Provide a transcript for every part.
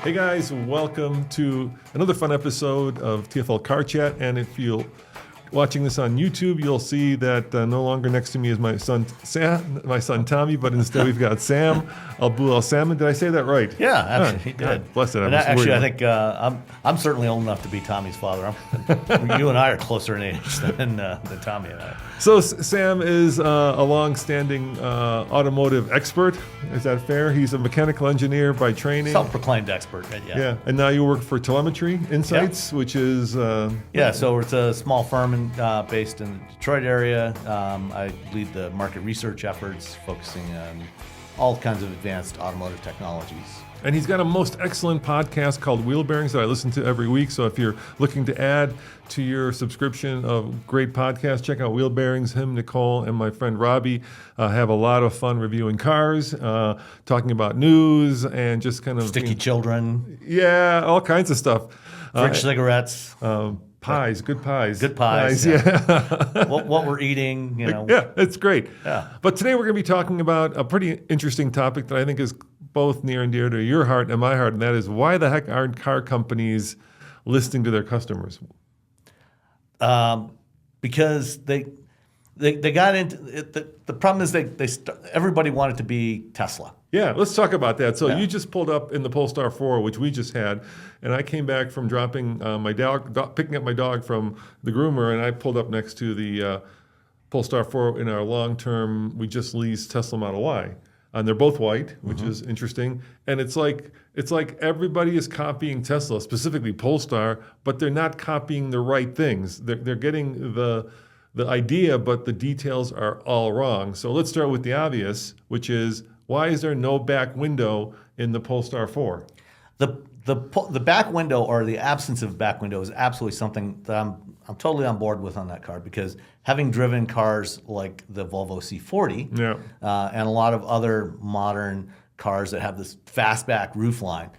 Hey guys, welcome to another fun episode of TFL Car Chat. And if you're watching this on YouTube, you'll see that no longer next to me is my son Tommy, but instead we've got Sam Abuelsamid. Did I say that right? Yeah, actually, he did. God bless it. And actually, I think I'm certainly old enough to be Tommy's father. You and I are closer in age than Tommy and I. So Sam is a long-standing automotive expert. Is that fair? He's a mechanical engineer by training. Self-proclaimed expert. Yeah, and now you work for Telemetry Insights, which is... So it's a small firm based in the Detroit area. I lead the market research efforts, focusing on all kinds of advanced automotive technologies. And he's got a most excellent podcast called Wheel Bearings that I listen to every week. So if you're looking to add to your subscription of great podcasts, check out Wheel Bearings. Him, Nicole, and my friend Robbie have a lot of fun reviewing cars, talking about news, and just kind of... Sticky children. Yeah, all kinds of stuff. Fridge cigarettes. Pies, good pies. Good pies. Yeah. what we're eating, Yeah, it's great. Yeah. But today we're going to be talking about a pretty interesting topic that I think is both near and dear to your heart and my heart, and that is why the heck aren't car companies listening to their customers? Because they got into it. The problem is everybody wanted to be Tesla. Yeah, let's talk about that. So you just pulled up in the Polestar 4, which we just had, and I came back from dropping picking up my dog from the groomer, and I pulled up next to the Polestar 4 in our long-term, we just leased Tesla Model Y. And they're both white, which is interesting. And it's like everybody is copying Tesla, specifically Polestar, but they're not copying the right things. They're getting the idea, but the details are all wrong. So let's start with the obvious, which is, why is there no back window in the Polestar 4? The back window, or the absence of back window, is absolutely something that I'm totally on board with on that car, because having driven cars like the Volvo C40 and a lot of other modern cars that have this fastback roofline,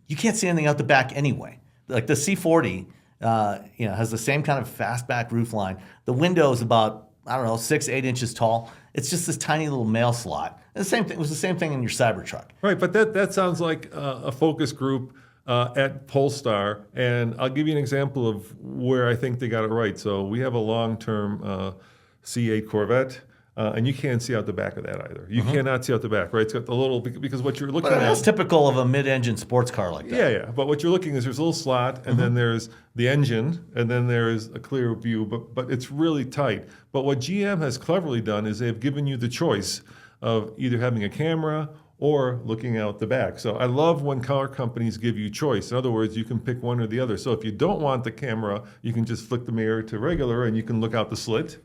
you can't see anything out the back anyway. Like the C40 has the same kind of fastback roofline. The window is about 6-8 inches tall. It's just this tiny little mail slot. And the same thing, it was the same thing in your Cybertruck. Right, but that sounds like a focus group at Polestar, and I'll give you an example of where I think they got it right. So we have a long-term C8 Corvette, and you can't see out the back of that either. You cannot see out the back, right? It's got the little, because what you're looking at... That's typical of a mid-engine sports car like that. Yeah, but what you're looking is there's a little slot, and then there's the engine, and then there's a clear view, but it's really tight. But what GM has cleverly done is they've given you the choice of either having a camera or looking out the back. So I love when car companies give you choice. In other words, you can pick one or the other. So if you don't want the camera, you can just flick the mirror to regular and you can look out the slit.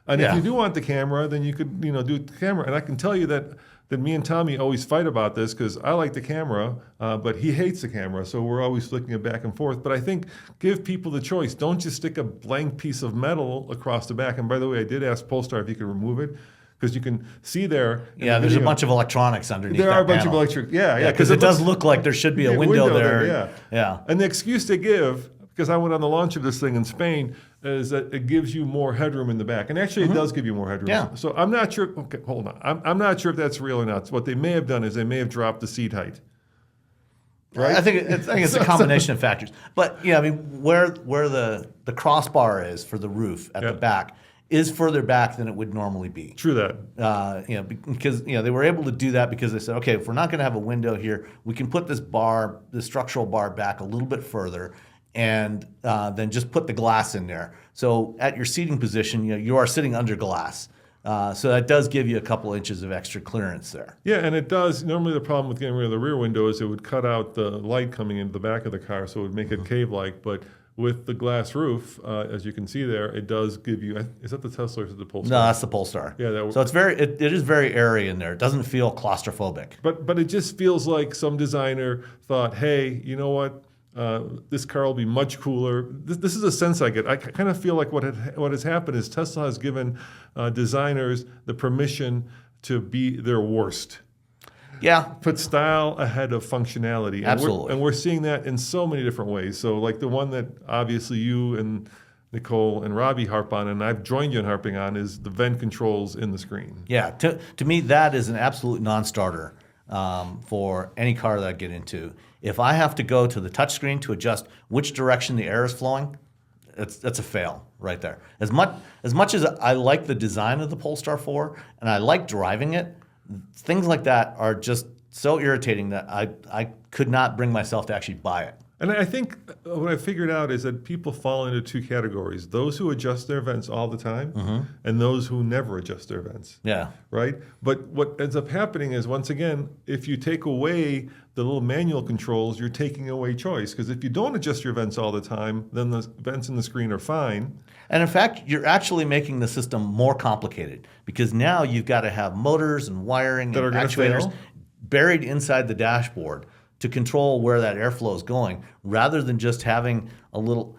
And if you do want the camera, then you could do the camera. And I can tell you that me and Tommy always fight about this, because I like the camera, but he hates the camera. So we're always flicking it back and forth. But I think give people the choice. Don't just stick a blank piece of metal across the back. And by the way, I did ask Polestar if you could remove it, because you can see there. Yeah, there's a bunch of electronics underneath that There are a bunch panel. of electric, yeah. Because it does look like there should be a window there. Yeah. And the excuse they give, because I went on the launch of this thing in Spain, is that it gives you more headroom in the back. And actually it does give you more headroom. Yeah. So I'm not sure, okay, hold on. I'm not sure if that's real or not. So what they may have done is they may have dropped the seat height. Right? I think it's a combination of factors. But where the crossbar is for the roof at the back is further back than it would normally be. True that. Because they were able to do that because they said, okay, if we're not going to have a window here, we can put this structural bar back a little bit further, and then just put the glass in there. So at your seating position, you are sitting under glass. So that does give you a couple inches of extra clearance there. Yeah, and it does. Normally the problem with getting rid of the rear window is it would cut out the light coming into the back of the car, so it would make it cave-like. But with the glass roof, as you can see there, it does give you... Is that the Tesla or is it the Polestar? No, that's the Polestar. Yeah, so it is very airy in there. It doesn't feel claustrophobic. But it just feels like some designer thought, hey, you know what? This car will be much cooler. This is a sense I get. I kind of feel like what has happened is Tesla has given designers the permission to be their worst. Yeah. Put style ahead of functionality. Absolutely. And we're seeing that in so many different ways. So like the one that obviously you and Nicole and Robbie harp on, and I've joined you in harping on, is the vent controls in the screen. Yeah. To me, that is an absolute non-starter for any car that I get into. If I have to go to the touchscreen to adjust which direction the air is flowing, that's a fail right there. As much as I like the design of the Polestar 4 and I like driving it, things like that are just so irritating that I could not bring myself to actually buy it. And I think what I figured out is that people fall into two categories: those who adjust their vents all the time, and those who never adjust their vents. Yeah. Right? But what ends up happening is, once again, if you take away the little manual controls, you're taking away choice. Because if you don't adjust your vents all the time, then the vents in the screen are fine. And in fact, you're actually making the system more complicated, because now you've got to have motors and wiring That and are gonna actuators fail. buried inside the dashboard to control where that airflow is going, rather than just having a little,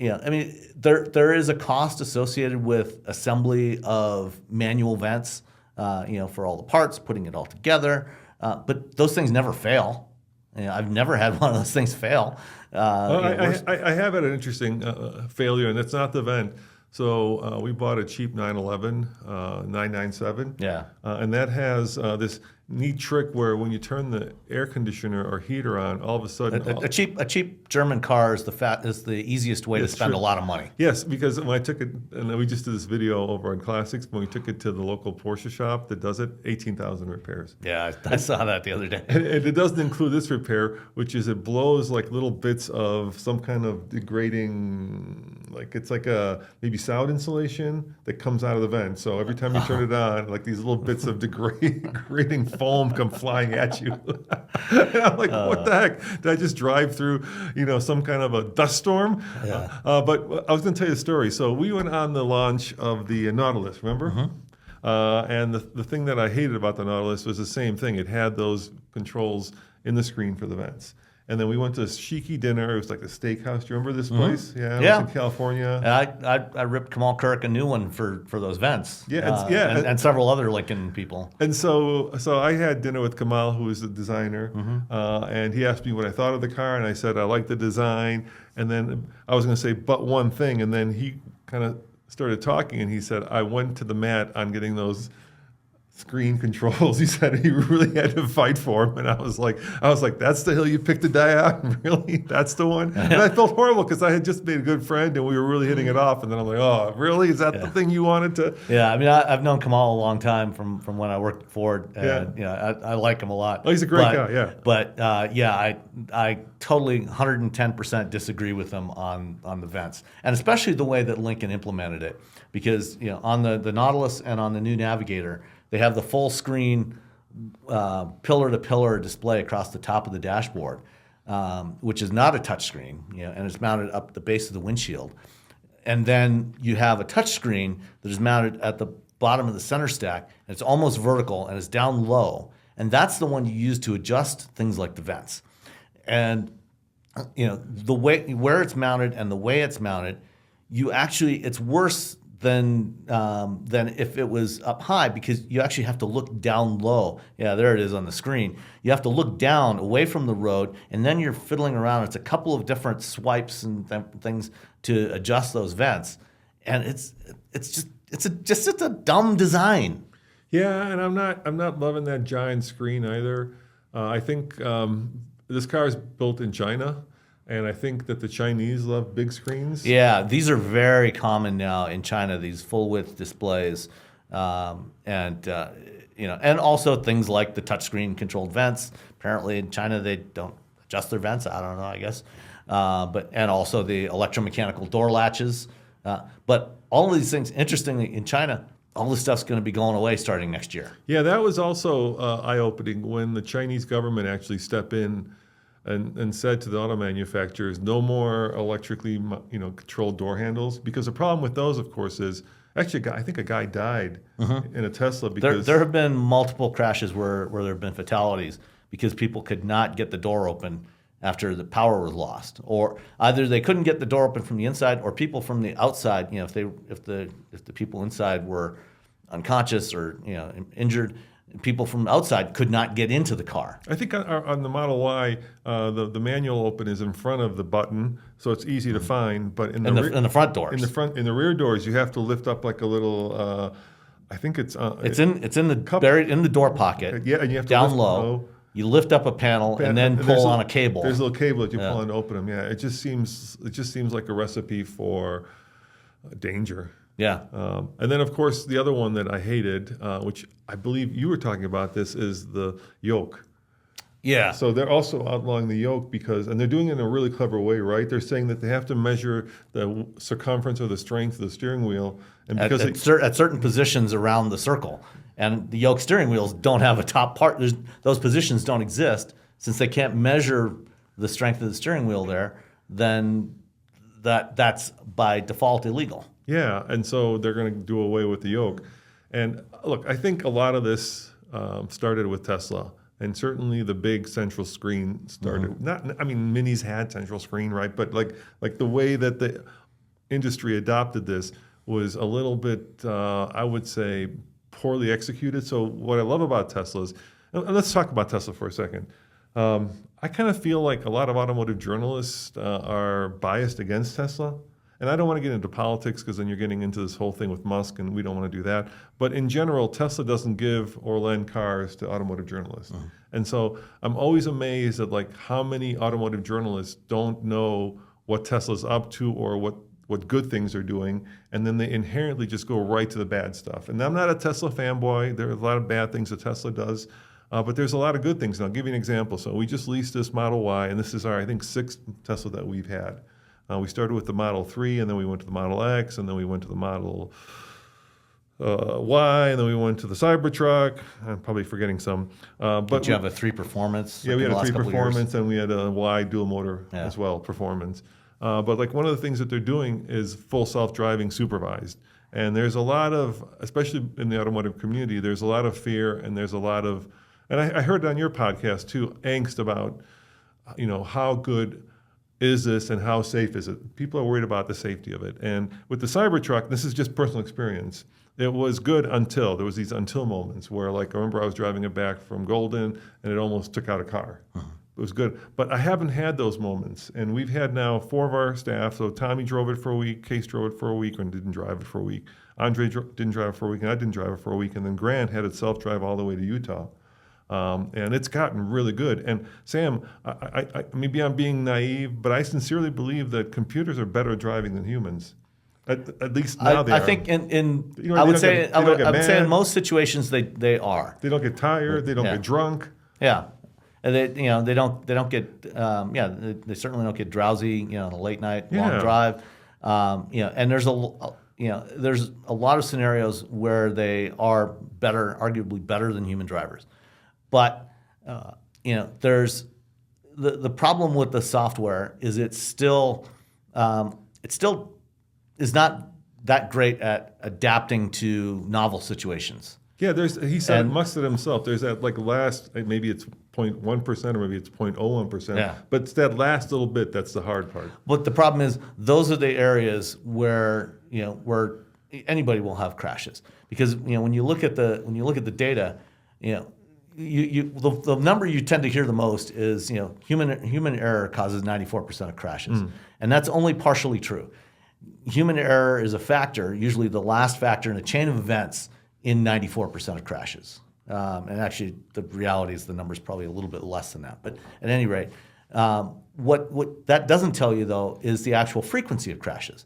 I mean, there is a cost associated with assembly of manual vents, for all the parts, putting it all together. But those things never fail. I've never had one of those things fail. I have had an interesting failure, and it's not the vent. So we bought a cheap 911 997. Yeah. And that has this neat trick where when you turn the air conditioner or heater on, all of a sudden... A cheap German car is the easiest way to spend a lot of money. Yes, because when I took it, and we just did this video over on Classics, when we took it to the local Porsche shop that does it, 18,000 repairs. Yeah, I saw that the other day. And it doesn't include this repair, which is it blows like little bits of some kind of degrading, like it's like a maybe sound insulation that comes out of the vent. So every time you turn it on, like these little bits of degrading foam come flying at you. And I'm like, what the heck? Did I just drive through, some kind of a dust storm? Yeah. But I was going to tell you a story. So we went on the launch of the Nautilus, remember? And the thing that I hated about the Nautilus was the same thing. It had those controls in the screen for the vents. And then we went to a cheeky dinner. It was like a steakhouse. Do you remember this place? Yeah, it was in California. And I ripped Kamal Kirk a new one for those vents. Yeah, and several other Lincoln people. And so I had dinner with Kamal, who is the designer, and he asked me what I thought of the car, and I said I like the design. And then I was going to say, but one thing, and then he kind of started talking, and he said, I went to the mat on getting those screen controls. He said he really had to fight for him, and I was like, that's the hill you picked to die on? Really? That's the one? And I felt horrible because I had just made a good friend, and we were really hitting it off, and then I'm like, oh, really? Is that the thing you wanted to? Yeah, I mean, I've known Kamal a long time from when I worked at Ford, and I like him a lot. Oh, he's a great guy, yeah. But I totally 110% disagree with him on the vents, and especially the way that Lincoln implemented it, because on the Nautilus and on the new Navigator, they have the full screen pillar-to-pillar display across the top of the dashboard, which is not a touch screen, and it's mounted up the base of the windshield. And then you have a touch screen that is mounted at the bottom of the center stack, and it's almost vertical, and it's down low. And that's the one you use to adjust things like the vents. And the way where it's mounted and the way it's mounted, it's worse than if it was up high, because you actually have to look down low. Yeah, there it is on the screen. You have to look down away from the road, and then you're fiddling around. It's a couple of different swipes and things to adjust those vents, and it's just a dumb design. Yeah, and I'm not loving that giant screen either. I think this car is built in China. And I think that the Chinese love big screens. Yeah, these are very common now in China, these full-width displays. And also things like the touchscreen controlled vents. Apparently in China, they don't adjust their vents. I don't know, I guess. And also the electromechanical door latches. But all of these things, interestingly, in China, all this stuff's going to be going away starting next year. Yeah, that was also eye-opening when the Chinese government actually stepped in and said to the auto manufacturers, no more electrically controlled door handles, because the problem with those, of course, is actually I think a guy died in a Tesla because there have been multiple crashes where there have been fatalities because people could not get the door open after the power was lost, or either they couldn't get the door open from the inside, or people from the outside, if the people inside were unconscious or injured, people from outside could not get into the car. I think on the Model Y, the manual open is in front of the button, so it's easy to find. But in the front doors, in the rear doors, you have to lift up like a little I think it's buried in the door pocket. Yeah, and you have to down lift low. You lift up a panel and then pull on a cable. There's a little cable that you pull on to open them. Yeah, it just seems like a recipe for danger. Yeah. And then, of course, the other one that I hated, which I believe you were talking about, this is the yoke. Yeah. So they're also outlawing the yoke and they're doing it in a really clever way, right? They're saying that they have to measure the circumference or the strength of the steering wheel, and because at certain positions around the circle, and the yoke steering wheels don't have a top part. Those positions don't exist since they can't measure the strength of the steering wheel there. Then that's by default illegal. Yeah, and so they're going to do away with the yoke. And look, I think a lot of this started with Tesla. And certainly the big central screen started. Minis had central screen, right? But like the way that the industry adopted this was a little bit, I would say, poorly executed. So what I love about Tesla is, and let's talk about Tesla for a second. I kind of feel like a lot of automotive journalists are biased against Tesla. And I don't want to get into politics because then you're getting into this whole thing with Musk, and we don't want to do that. But in general, Tesla doesn't give or lend cars to automotive journalists. And so I'm always amazed at like how many automotive journalists don't know what Tesla's up to or what good things they're doing, and then they inherently just go right to the bad stuff. And I'm not a Tesla fanboy. There are a lot of bad things that Tesla does, but there's a lot of good things. And I'll give you an example. So we just leased this Model Y, and this is our, I think, 6th Tesla that we've had. We started with the Model 3, and then we went to the Model X, and then we went to the Model Y, and then we went to the Cybertruck. I'm probably forgetting some. But you have a 3 Performance. Yeah, we had a 3 Performance, and we had a Y dual motor as well, Performance. But like one of the things that they're doing is full self-driving supervised. And there's a lot of, especially in the automotive community, there's a lot of fear, and there's a lot of, and I heard on your podcast too, angst about, how good is this and how safe is it? People are worried about the safety of it. And with the Cybertruck, this is just personal experience. It was good until there was these until moments where, like, I remember I was driving it back from Golden and it almost took out a car. It was good. But I haven't had those moments. And we've had now 4 of our staff. So Tommy drove it for a week, Case drove it for a week and didn't drive it for a week. Andre didn't drive it for a week and I didn't drive it for a week. And then Grant had it self-drive all the way to Utah. And it's gotten really good. And Sam, I maybe I'm being naive, but I sincerely believe that computers are better at driving than humans. At least now they are. I think I would say in most situations they are. They don't get tired. They don't get drunk. Yeah, and they don't get they certainly don't get drowsy. On a late night long drive. And there's there's a lot of scenarios where they are arguably better than human drivers. But there's the problem with the software is it still is not that great at adapting to novel situations. Yeah, he said Musk said himself. There's that last, maybe it's 0.1% or maybe it's 0.01%. Yeah. But it's that last little bit that's the hard part. But the problem is those are the areas where where anybody will have crashes because when you look at the data, the number you tend to hear the most is human error causes 94% of crashes, and that's only partially true. Human error is a factor, usually the last factor in a chain of events in 94% of crashes. And actually, the reality is the number is probably a little bit less than that. But at any rate, what that doesn't tell you though is the actual frequency of crashes.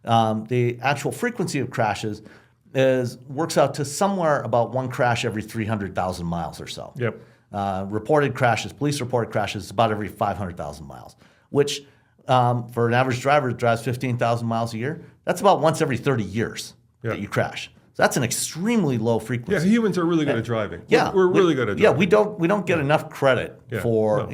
The actual frequency of crashes works out to somewhere about 1 crash every 300,000 miles or so. Yep. Police reported crashes about every 500,000 miles, which for an average driver that drives 15,000 miles a year, that's about once every 30 years that you crash. So that's an extremely low frequency. Yeah, humans are really good at driving. Yeah, we're really good at driving. Yeah, we don't get enough credit for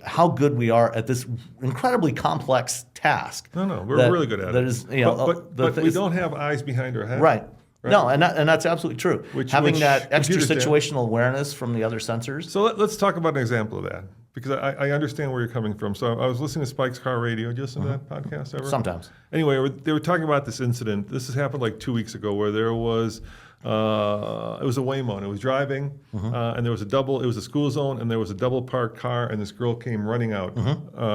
how good we are at this incredibly complex task. No, we're really good at it. But we don't have eyes behind our head. Right. No, and that's absolutely true. Having that extra situational awareness from the other sensors. So let's talk about an example of that, because I understand where you're coming from. So I was listening to Spike's Car Radio. Did you listen to that podcast ever? Sometimes. Anyway, they were talking about this incident. This has happened like 2 weeks ago, where there was it was a Waymo, and it was driving, and there was it was a school zone, and there was a double parked car, and this girl came running out,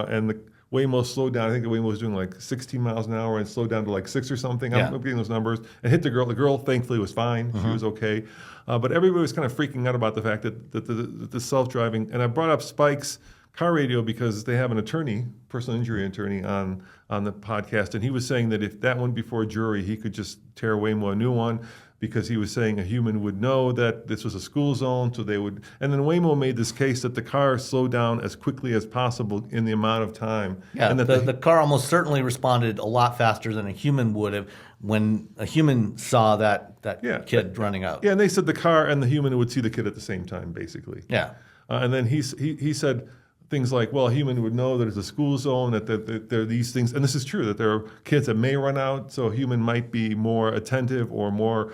and Waymo slowed down. I think the Waymo was doing like 16 miles an hour and slowed down to like 6 or something. Yeah. I'm getting those numbers. And hit the girl. The girl, thankfully, was fine. She was okay. But everybody was kind of freaking out about the fact that the self-driving, and I brought up Spike's car radio because they have an attorney, personal injury attorney, on the podcast, and he was saying that if that went before a jury, he could just tear Waymo a new one, because he was saying a human would know that this was a school zone, so they would. And then Waymo made this case that the car slowed down as quickly as possible in the amount of time. Yeah, and that the car almost certainly responded a lot faster than a human would have when a human saw that kid running out. Yeah, and they said the car and the human would see the kid at the same time, basically. Yeah. And then he said things like, well, a human would know that it's a school zone, that there are these things, and this is true, that there are kids that may run out, so a human might be more attentive or more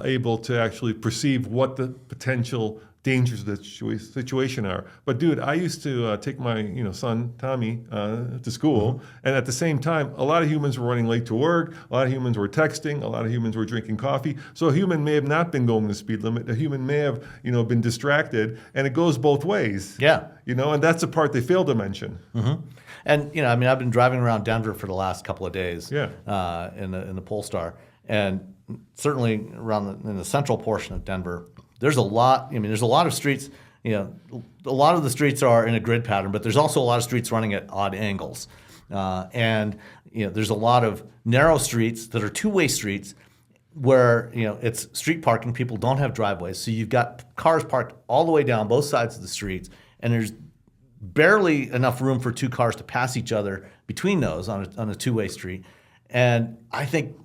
able to actually perceive what the potential dangers of the situation are. But dude, I used to take my son Tommy to school, and at the same time, a lot of humans were running late to work, a lot of humans were texting, a lot of humans were drinking coffee. So a human may have not been going the speed limit. A human may have been distracted, and it goes both ways. Yeah. And that's the part they fail to mention. And I've been driving around Denver for the last couple of days. Yeah. In the Polestar, and certainly around in the central portion of Denver. There's a lot. There's a lot of streets. A lot of the streets are in a grid pattern, but there's also a lot of streets running at odd angles, and there's a lot of narrow streets that are two-way streets where it's street parking. People don't have driveways, so you've got cars parked all the way down both sides of the streets, and there's barely enough room for two cars to pass each other between those on a two-way street. And I think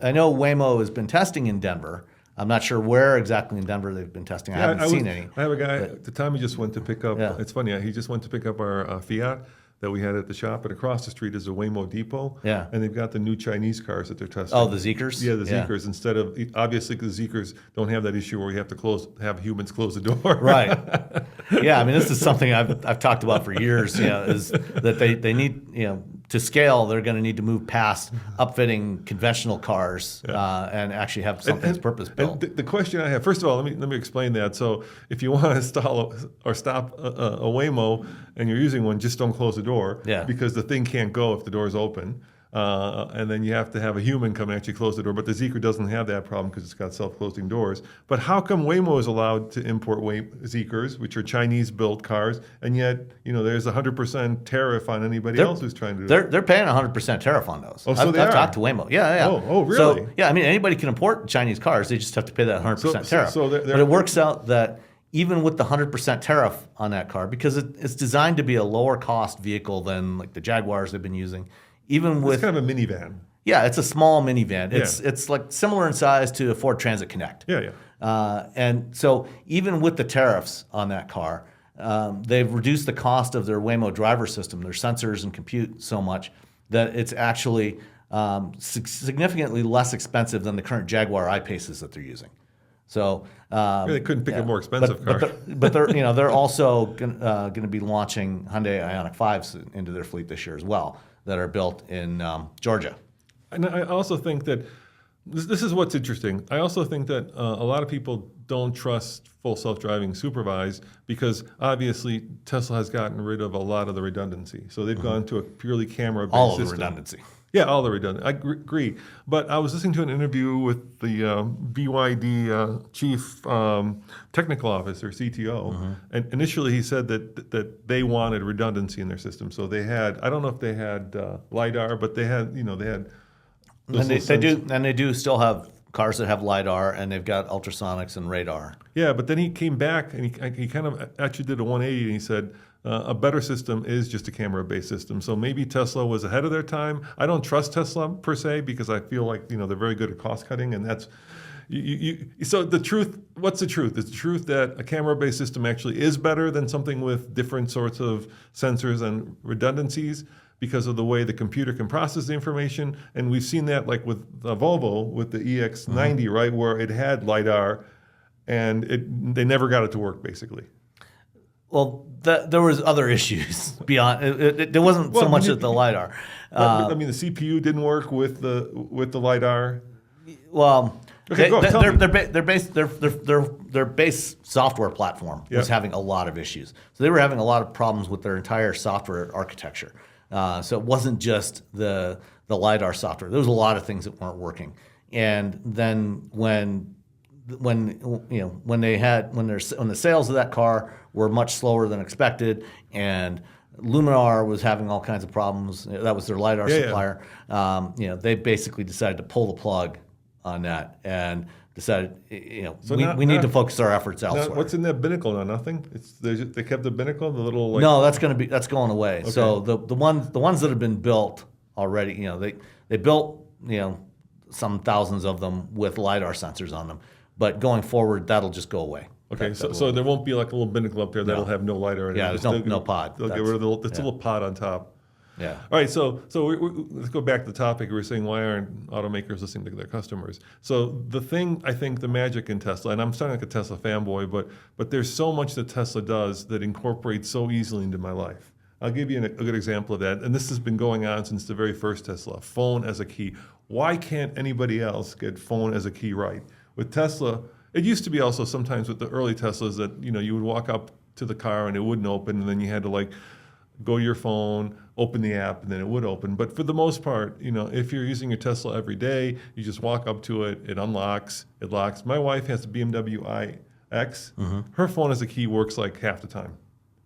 I know Waymo has been testing in Denver. I'm not sure where exactly in Denver they've been testing. I haven't seen any. I have a guy, the time he just went to pick up, it's funny, he just went to pick up our Fiat that we had at the shop, and across the street is a Waymo depot. Yeah. And they've got the new Chinese cars that they're testing. Oh, the Zeekrs? Yeah, the Zeekrs. Instead of, obviously, the Zeekrs don't have that issue where you have to have humans close the door. Right. Yeah, this is something I've talked about for years, is that they need, to scale, they're going to need to move past upfitting conventional cars and actually have something that's purpose-built. And the question I have, first of all, let me explain that. So if you want to install or stop a Waymo and you're using one, just don't close the door, because the thing can't go if the door is open. And then you have to have a human come and actually close the door. But the Zeekr doesn't have that problem because it's got self-closing doors. But how come Waymo is allowed to import Zeekrs, which are Chinese-built cars, and yet there's a 100% tariff on anybody else who's trying to do it? They're paying 100% tariff on those. Oh, so I've talked to Waymo. Yeah. Oh, really? So, anybody can import Chinese cars. They just have to pay that 100% tariff. But it works out that even with the 100% tariff on that car, because it's designed to be a lower-cost vehicle than like the Jaguars they've been using, even with... It's kind of a minivan. Yeah, it's a small minivan. It's like similar in size to a Ford Transit Connect. Yeah. And so even with the tariffs on that car, they've reduced the cost of their Waymo driver system, their sensors and compute so much that it's actually significantly less expensive than the current Jaguar I-Paces that they're using. So they couldn't pick a more expensive car. But they're also going to be launching Hyundai Ioniq 5s into their fleet this year as well, that are built in Georgia. And I also think that this is what's interesting. I also think that a lot of people don't trust full self-driving supervised because obviously Tesla has gotten rid of a lot of the redundancy. So they've gone to a purely camera-based system. All of the redundancy. Yeah, all the redundancy. I agree. But I was listening to an interview with the BYD chief technical officer, CTO, and initially he said that they wanted redundancy in their system. So they had, I don't know if they had LiDAR, but they had, they had. They do still have cars that have LiDAR, and they've got ultrasonics and radar. Yeah, but then he came back and he kind of actually did a 180 and he said, a better system is just a camera-based system. So maybe Tesla was ahead of their time. I don't trust Tesla per se because I feel like they're very good at cost cutting, and that's so the truth. What's the truth? Is the truth that a camera-based system actually is better than something with different sorts of sensors and redundancies because of the way the computer can process the information? And we've seen that like with the Volvo with the EX90, right, where it had LiDAR, and they never got it to work basically. Well, there was other issues beyond. There wasn't so much of the LiDAR. The CPU didn't work with the LiDAR. Well, Okay, go. Tell me. Their base software platform was having a lot of issues. So they were having a lot of problems with their entire software architecture. So it wasn't just the LiDAR software. There was a lot of things that weren't working. And then when the sales of that car were much slower than expected, and Luminar was having all kinds of problems. That was their LiDAR supplier. They basically decided to pull the plug on that and decided, we need to focus our efforts elsewhere. What's in that binnacle now? Nothing. They kept the binnacle, the little. No, that's going away. Okay. So the ones that have been built already, they built some thousands of them with LiDAR sensors on them, but going forward that'll just go away. Okay, so there won't be like a little binnacle up there that'll have no LiDAR in it. Yeah, there's no pod. They'll get rid of the little pod on top. Yeah. All right, so let's go back to the topic. We were saying, why aren't automakers listening to their customers? So the thing, I think, the magic in Tesla, and I'm sounding like a Tesla fanboy, but there's so much that Tesla does that incorporates so easily into my life. I'll give you a good example of that, and this has been going on since the very first Tesla, phone as a key. Why can't anybody else get phone as a key right? With Tesla, it used to be also sometimes with the early Teslas that you would walk up to the car and it wouldn't open, and then you had to go to your phone, open the app, and then it would open. But for the most part, if you're using your Tesla every day, you just walk up to it, it unlocks, it locks. My wife has a BMW iX. Mm-hmm. Her phone as a key works like half the time.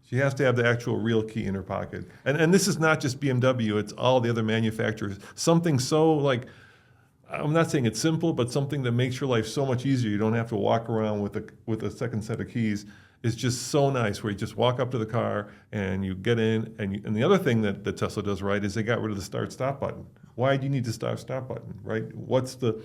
She has to have the actual real key in her pocket. And this is not just BMW, it's all the other manufacturers. Something so I'm not saying it's simple, but something that makes your life so much easier. You don't have to walk around with a second set of keys. Is just so nice, where you just walk up to the car and you get in. And the other thing that Tesla does right is they got rid of the start-stop button. Why do you need the start-stop button, right? What's the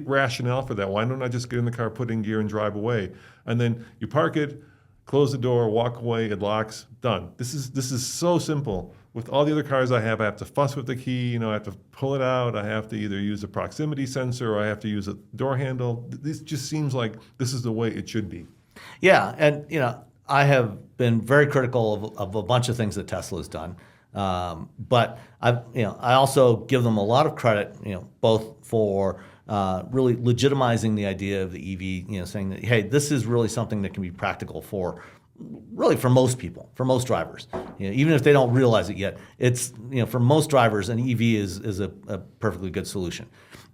rationale for that? Why don't I just get in the car, put in gear, and drive away? And then you park it, close the door, walk away, it locks, done. This is so simple. With all the other cars I have to fuss with the key, I have to pull it out, I have to either use a proximity sensor or I have to use a door handle. This just seems like this is the way it should be. Yeah, and I have been very critical of a bunch of things that Tesla has done, but I also give them a lot of credit, both for really legitimizing the idea of the EV, saying that, hey, this is really something that can be practical for most people, for most drivers. Even if they don't realize it yet, it's for most drivers, an EV is a perfectly good solution.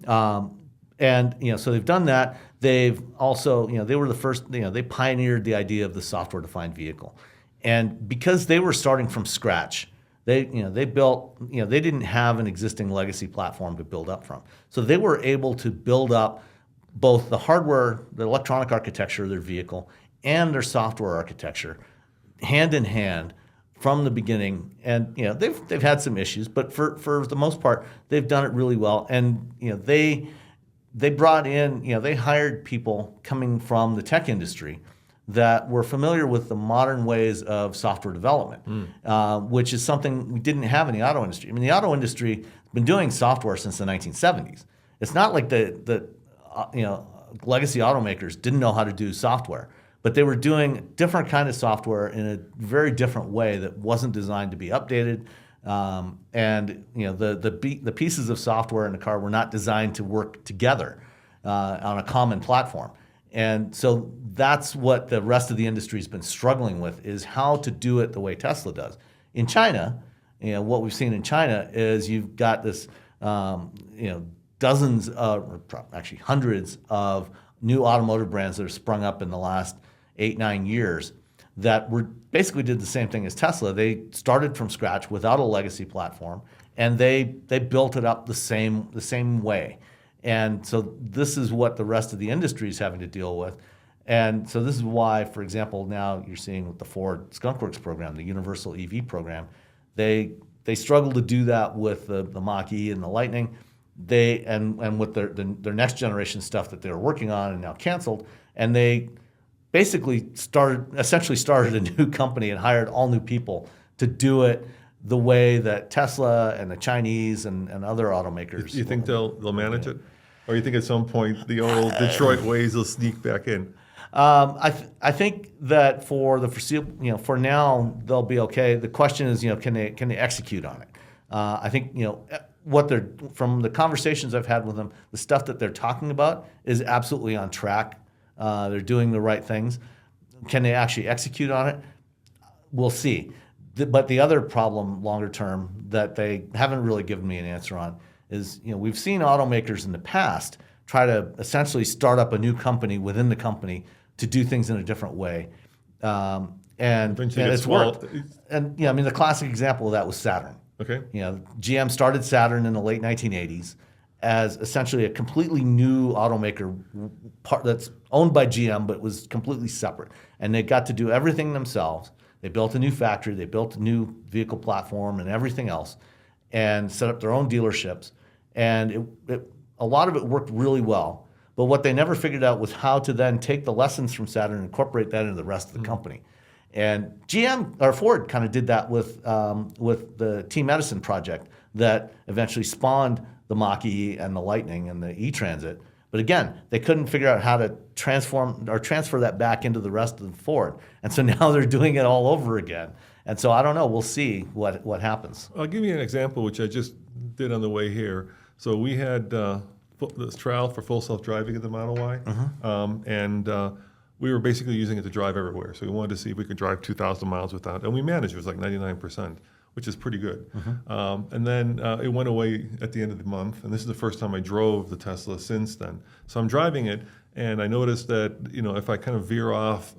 And so they've done that. They've also, they were the first, they pioneered the idea of the software-defined vehicle. And because they were starting from scratch, they built, they didn't have an existing legacy platform to build up from. So they were able to build up both the hardware, the electronic architecture of their vehicle, and their software architecture hand in hand from the beginning. And they've had some issues, but for the most part, they've done it really well. And they brought in, they hired people coming from the tech industry that were familiar with the modern ways of software development, which is something we didn't have in the auto industry. I mean, the auto industry has been doing software since the 1970s. It's not like the legacy automakers didn't know how to do software, but they were doing different kind of software in a very different way that wasn't designed to be updated. And the pieces of software in the car were not designed to work together on a common platform. And so that's what the rest of the industry has been struggling with, is how to do it the way Tesla does. In China, what we've seen in China is you've got this, dozens or actually hundreds of new automotive brands that have sprung up in the last 8-9 years that basically did the same thing as Tesla. They started from scratch without a legacy platform, and they built it up the same way. And so this is what the rest of the industry is having to deal with. And so this is why, for example, now you're seeing with the Ford Skunkworks program, the Universal EV program, they struggle to do that with the Mach-E and the Lightning. And with their next generation stuff that they were working on and now canceled, and they basically essentially started a new company and hired all new people to do it the way that Tesla and the Chinese and other automakers. You think they'll manage it? Or you think at some point the old Detroit ways will sneak back in? I think that for the foreseeable, for now they'll be okay. The question is, can they execute on it? I think from the conversations I've had with them, the stuff that they're talking about is absolutely on track. They're doing the right things. Can they actually execute on it? We'll see. But the other problem longer term that they haven't really given me an answer on is, we've seen automakers in the past try to essentially start up a new company within the company to do things in a different way. And it's worked. And the classic example of that was Saturn. Okay. GM started Saturn in the late 1980s as essentially a completely new automaker that's owned by GM, but was completely separate. And they got to do everything themselves. They built a new factory, they built a new vehicle platform and everything else, and set up their own dealerships. And a lot of it worked really well. But what they never figured out was how to then take the lessons from Saturn and incorporate that into the rest of the company. And Ford kind of did that with the Team Edison project that eventually spawned the Mach-E and the Lightning and the E-Transit. But again, they couldn't figure out how to transfer that back into the rest of the Ford. And so now they're doing it all over again. And so I don't know. We'll see what happens. I'll give you an example, which I just did on the way here. So we had this trial for full self-driving at the Model Y. And we were basically using it to drive everywhere. So we wanted to see if we could drive 2,000 miles without. And we managed. It was like 99%. Which is pretty good. And then it went away at the end of the month. And this is the first time I drove the Tesla since then. So I'm driving it, and I noticed that, if I kind of veer off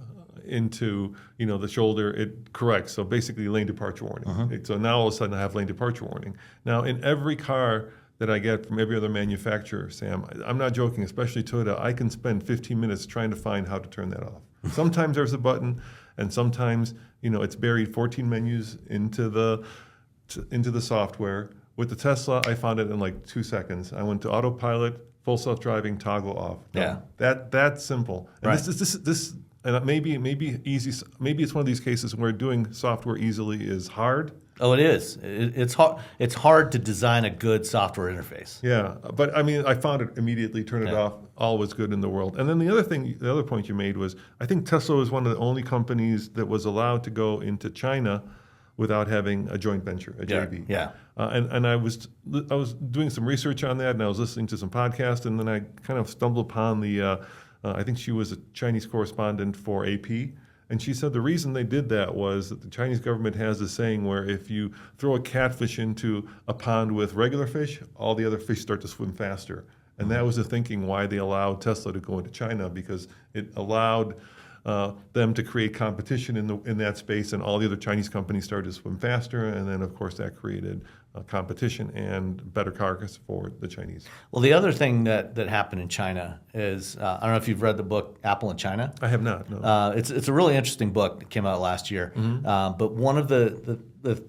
into, the shoulder, it corrects. So basically lane departure warning. So now all of a sudden I have lane departure warning. Now in every car that I get from every other manufacturer, Sam, I'm not joking, especially Toyota, I can spend 15 minutes trying to find how to turn that off. Sometimes there's a button, and sometimes it's buried 14 menus into the software. With the Tesla, I found it in like 2 seconds. I went to autopilot, full self-driving, toggle off. Yeah, that's simple. And right. This and maybe easy. Maybe it's one of these cases where doing software easily is hard. Oh, it is. It's hard. It's hard to design a good software interface. Yeah, but I found it immediately. Turn it off. All was good in the world. And then the other point you made was, I think Tesla was one of the only companies that was allowed to go into China without having a joint venture, a JV. Yeah. And I was doing some research on that, and I was listening to some podcasts, and then I kind of stumbled upon I think she was a Chinese correspondent for AP. And she said the reason they did that was that the Chinese government has this saying where if you throw a catfish into a pond with regular fish, all the other fish start to swim faster. And that was the thinking why they allowed Tesla to go into China, because it allowed them to create competition in that space, and all the other Chinese companies started to swim faster. And then, of course, that created competition and better cars for the Chinese. Well, the other thing that happened in China is, I don't know if you've read the book Apple in China. I have not, no. It's a really interesting book that came out last year. But one of the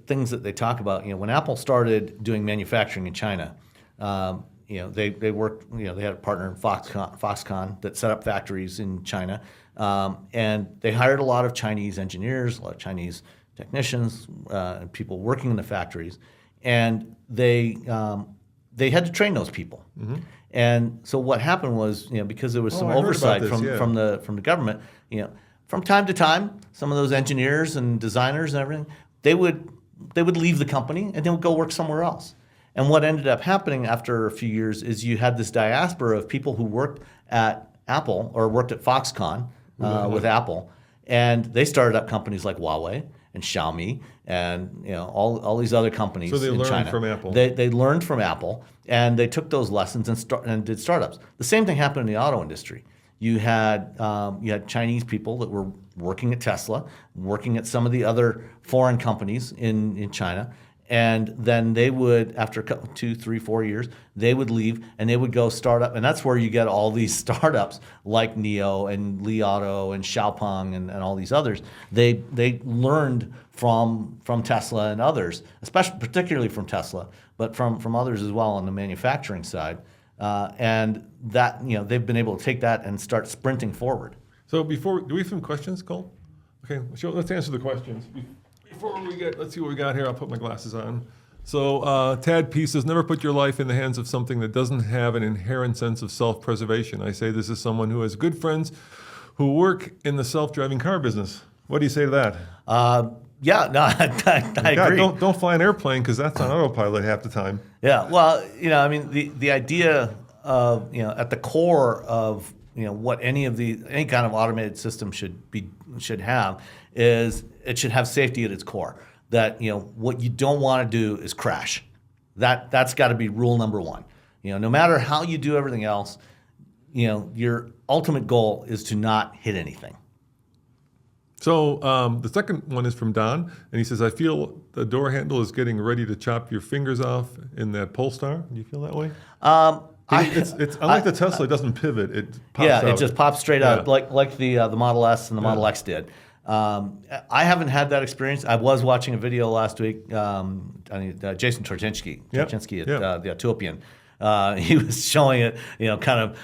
things that they talk about, when Apple started doing manufacturing in China, they worked, they had a partner in Foxconn that set up factories in China. And they hired a lot of Chinese engineers, a lot of Chinese technicians, and people working in the factories. And they had to train those people. And so what happened was, because there was some oversight from the government, from time to time, some of those engineers and designers and everything, they would leave the company and they would go work somewhere else. And what ended up happening after a few years is you had this diaspora of people who worked at Apple or worked at Foxconn with Apple, and they started up companies like Huawei and Xiaomi and all these other companies. So they in learned China. from Apple. They learned from Apple, and they took those lessons and did startups. The same thing happened in the auto industry. You had Chinese people that were working at Tesla, working at some of the other foreign companies in China. And then they would, after 2, 3, 4 years, they would leave and they would go start up. And that's where you get all these startups like NIO and Li Auto and Xiaopeng and all these others. They learned from Tesla and others, particularly from Tesla, but from others as well on the manufacturing side. And that, they've been able to take that and start sprinting forward. So do we have some questions, Cole? Okay, let's answer the questions. Let's see what we got here. I'll put my glasses on. So Tad P says, never put your life in the hands of something that doesn't have an inherent sense of self-preservation. I say this is someone who has good friends who work in the self-driving car business. What do you say to that? Yeah, no, I agree. Don't fly an airplane because that's on autopilot half the time. Yeah, well, I mean, the idea of, at the core of, what any kind of automated system should have is it should have safety at its core. That, what you don't want to do is crash. That's got to be rule number one. No matter how you do everything else, your ultimate goal is to not hit anything. So the second one is from Don, and he says, I feel the door handle is getting ready to chop your fingers off in that Polestar. Do you feel that way? It's unlike the Tesla, it doesn't pivot. It pops out. It just pops straight out, like the Model S and the Model X did. I haven't had that experience. I was watching a video last week, Jason Torchinsky at the Utopian. He was showing it, kind of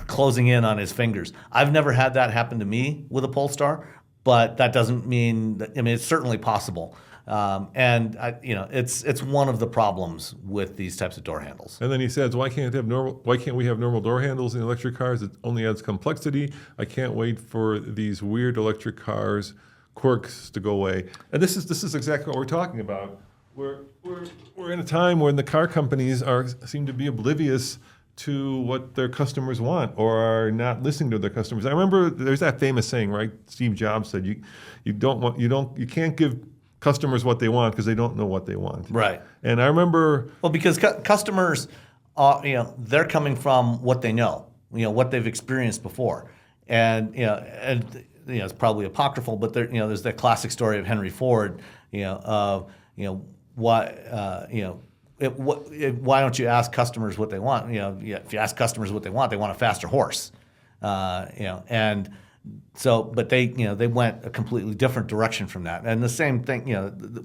closing in on his fingers. I've never had that happen to me with a Polestar, but that doesn't mean it's certainly possible. And it's one of the problems with these types of door handles. And then he says, why can't we have normal door handles in electric cars? It only adds complexity. I can't wait for these weird electric cars quirks to go away. And this is exactly what we're talking about. We're in a time when the car companies seem to be oblivious to what their customers want or are not listening to their customers. I remember there's that famous saying, right? Steve Jobs said, you can't give customers what they want because they don't know what they want. Right. And I remember, well, because customers, they're coming from what they know, what they've experienced before, and it's probably apocryphal, but there's that classic story of Henry Ford, why don't you ask customers what they want? If you ask customers what they want a faster horse, and so, but they went a completely different direction from that. And the same thing,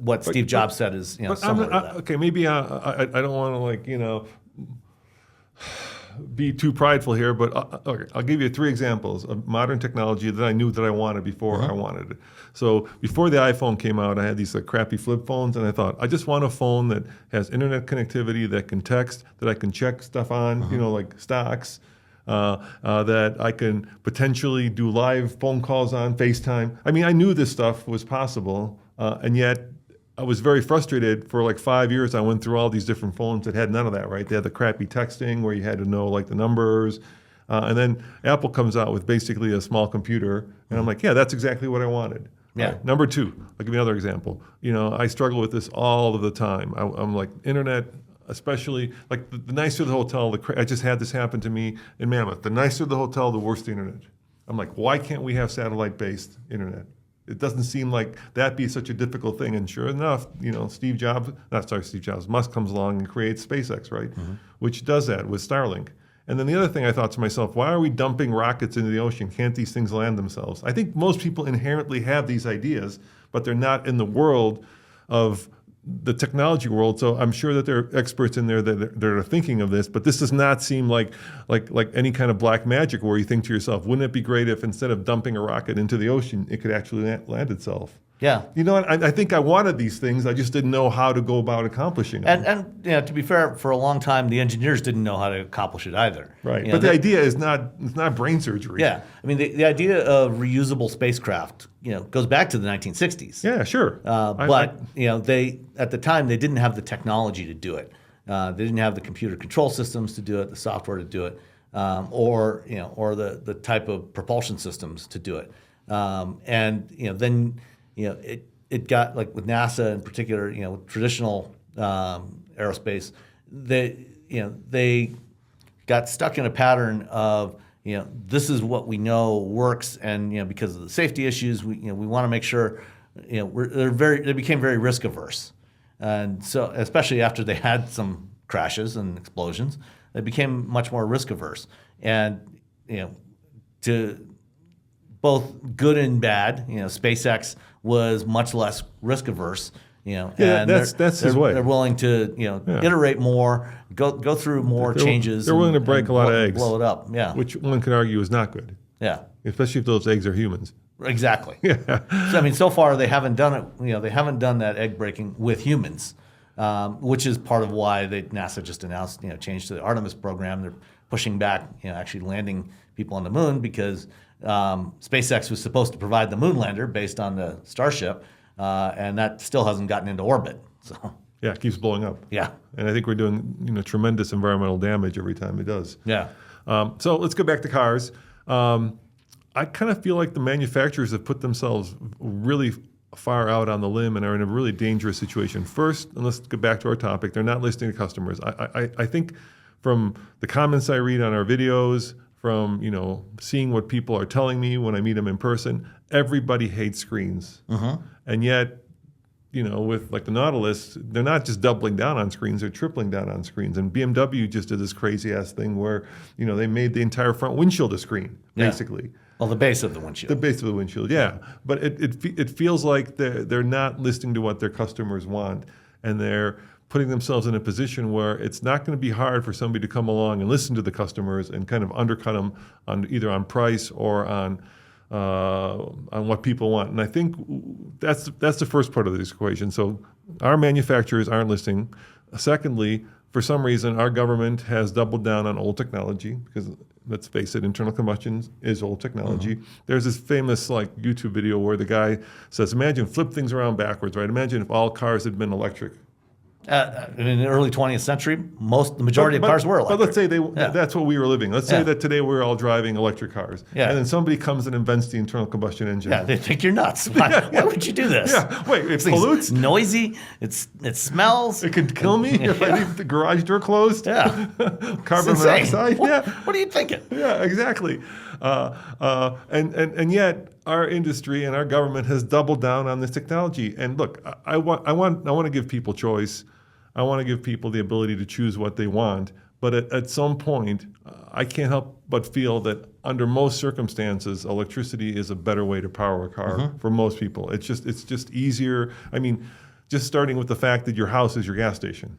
what Steve Jobs said is, similar to that. Okay, maybe I don't want to be too prideful here, but okay, I'll give you 3 examples of modern technology that I knew that I wanted before I wanted it. So before the iPhone came out, I had these crappy flip phones, and I thought, I just want a phone that has internet connectivity, that can text, that I can check stuff on, like stocks, that I can potentially do live phone calls on, FaceTime. I mean, I knew this stuff was possible, and yet I was very frustrated. For 5 years, I went through all these different phones that had none of that, right? They had the crappy texting where you had to know the numbers. And then Apple comes out with basically a small computer. And I'm like, yeah, that's exactly what I wanted. Yeah. Right. Number 2, I'll give you another example. I struggle with this all of the time. I'm like, internet, especially, the nicer the hotel, I just had this happen to me in Mammoth. The nicer the hotel, the worse the internet. I'm like, why can't we have satellite-based internet? It doesn't seem like that be such a difficult thing. And sure enough, Musk comes along and creates SpaceX, right? Which does that with Starlink. And then the other thing I thought to myself, why are we dumping rockets into the ocean? Can't these things land themselves? I think most people inherently have these ideas, but they're not in the world of the technology world. So I'm sure that there are experts in there that are thinking of this, but this does not seem like any kind of black magic where you think to yourself, wouldn't it be great if instead of dumping a rocket into the ocean, it could actually land itself? Yeah. You know what? I think I wanted these things. I just didn't know how to go about accomplishing them. And to be fair, for a long time, the engineers didn't know how to accomplish it either. Right. But the idea is not brain surgery. Yeah. I mean, the idea of reusable spacecraft, goes back to the 1960s. Yeah, sure. They at the time they didn't have the technology to do it. They didn't have the computer control systems to do it, the software to do it, or the type of propulsion systems to do it. Then it got with NASA in particular, with traditional aerospace, they got stuck in a pattern of this is what we know works, and because of the safety issues, we want to make sure they became very risk averse, and so especially after they had some crashes and explosions, they became much more risk averse, and to both good and bad, SpaceX was much less risk averse. And that's his way. They're willing to iterate more, go through more changes. They're willing to break a lot of eggs, blow it up. Yeah, which one could argue is not good. Yeah, especially if those eggs are humans. Exactly. Yeah. So so far they haven't done it. They haven't done that egg breaking with humans, which is part of why NASA just announced change to the Artemis program. They're pushing back actually landing people on the moon because SpaceX was supposed to provide the moon lander based on the Starship. and that still hasn't gotten into orbit. So Yeah, it keeps blowing up. yeah, And I think we're doing tremendous environmental damage every time it does. yeah. So let's go back to cars. I kind of feel like the manufacturers have put themselves really far out on the limb and are in a really dangerous situation. First, and let's get back to our topic, they're not listening to customers. I think from the comments I read on our videos, from seeing what people are telling me when I meet them in person, everybody hates screens. And yet, with like the Nautilus, they're not just doubling down on screens, they're tripling down on screens. And BMW just did this crazy ass thing where, they made the entire front windshield a screen, basically. Well, the base of the windshield. The base of the windshield, yeah. But it feels like they're not listening to what their customers want, and they're putting themselves in a position where it's not going to be hard for somebody to come along and listen to the customers and kind of undercut them on either on price or on what people want. And I think that's the first part of this equation. So our manufacturers aren't listening. Secondly, for some reason, our government has doubled down on old technology because, let's face it, internal combustion is old technology. There's this famous YouTube video where the guy says, imagine flip things around backwards, right? Imagine if all cars had been electric. In the early 20th century, the majority of cars were electric. But let's say that's what we were living. Let's say that today we're all driving electric cars. Yeah. And then somebody comes and invents the internal combustion engine. Yeah, they think you're nuts. Why would you do this? Yeah, wait, it It's pollutes? noisy. It smells. It could kill me if I leave the garage door closed? Yeah. Carbon It's insane. monoxide? What, Yeah. what are you thinking? Yeah, exactly. And yet our industry and our government has doubled down on this technology. And look, I want to give people choice. I want to give people the ability to choose what they want. But at some point, I can't help but feel that under most circumstances, electricity is a better way to power a car for most people. It's just easier. I mean, just starting with the fact that your house is your gas station.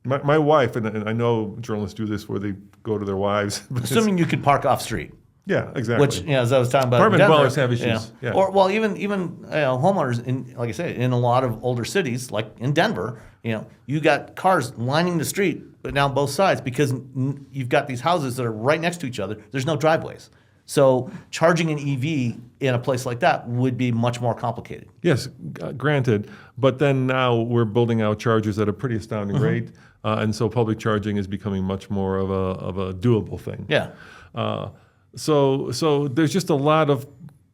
My wife, and I know journalists do this where they go to their wives. Assuming you could park off street. Yeah, exactly. Which, as I was talking about, Apartment Denver, dwellers have issues. Yeah. Or well, even homeowners in, like I say, in a lot of older cities, like in Denver, you got cars lining the street, but now both sides because you've got these houses that are right next to each other. There's no driveways, so charging an EV in a place like that would be much more complicated. Yes, granted, but then now we're building out chargers at a pretty astounding rate, and so public charging is becoming much more of a doable thing. Yeah. So there's just a lot of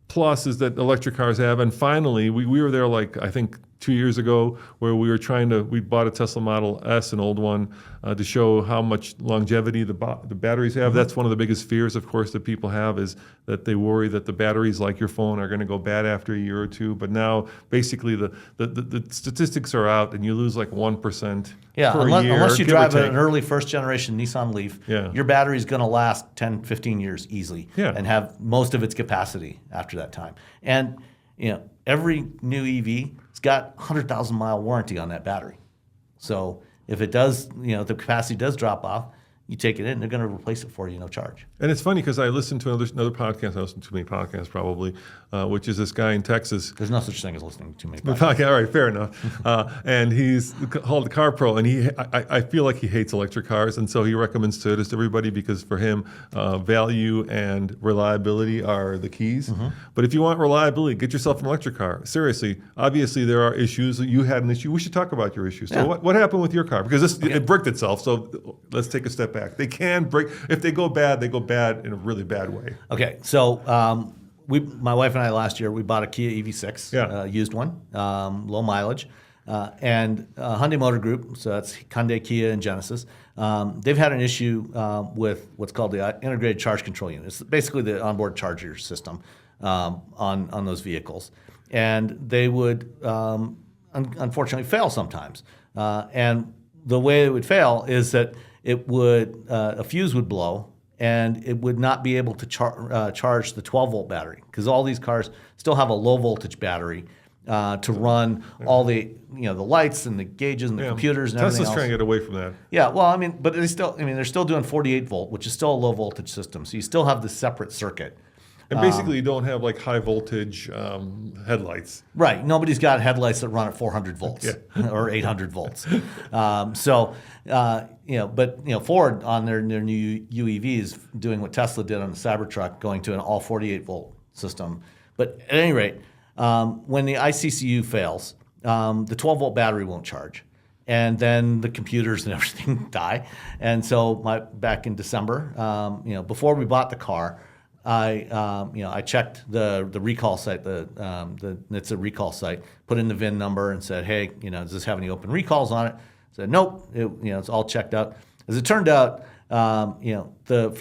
pluses that electric cars have. And finally, we were there I think 2 years ago where we bought a Tesla Model S, an old one, to show how much longevity the batteries have. That's one of the biggest fears, of course, that people have is that they worry that the batteries, like your phone, are going to go bad after a year or two. But now, basically, the statistics are out, and you lose 1% per year. Unless you give or drive take. an early first-generation Nissan Leaf, your battery's going to last 10, 15 years easily and have most of its capacity after that time. And every new EV has got 100,000-mile warranty on that battery. So if it does, the capacity does drop off, you take it in, they're going to replace it for you, no charge. And it's funny because I listened to another podcast. I listen to too many podcasts probably, which is this guy in Texas. There's no such thing as listening to too many podcasts. All right, fair enough. And he's called the Car Pro, and I feel like he hates electric cars, and so he recommends Toyotas to everybody because for him, value and reliability are the keys. But if you want reliability, get yourself an electric car. Seriously, obviously there are issues. You had an issue. We should talk about your issue. So what happened with your car? Because it bricked itself. So let's take a step back. They can break. If they go bad in a really bad way. Okay, so my wife and I last year we bought a Kia EV6, used one, low mileage, and Hyundai Motor Group. So that's Hyundai, Kia, and Genesis. They've had an issue with what's called the integrated charge control unit. It's basically the onboard charger system on those vehicles, and they would unfortunately fail sometimes. And the way it would fail is that it would a fuse would blow, and it would not be able to charge the 12-volt battery because all these cars still have a low-voltage battery to run all the the lights and the gauges and the computers and everything else. Tesla's trying to get away from that. Yeah, well, but they're still doing 48-volt, which is still a low-voltage system, so you still have the separate circuit. And basically, you don't have high voltage headlights. Right. Nobody's got headlights that run at 400 volts or 800 volts. But Ford on their new UEVs doing what Tesla did on the Cybertruck, going to an all 48 volt system. But at any rate, when the ICCU fails, the 12-volt battery won't charge. And then the computers and everything die. And so back in December, before we bought the car, I checked the recall site, the NHTSA recall site, put in the VIN number and said, hey, does this have any open recalls on it? Said, nope, it's all checked out. As it turned out, for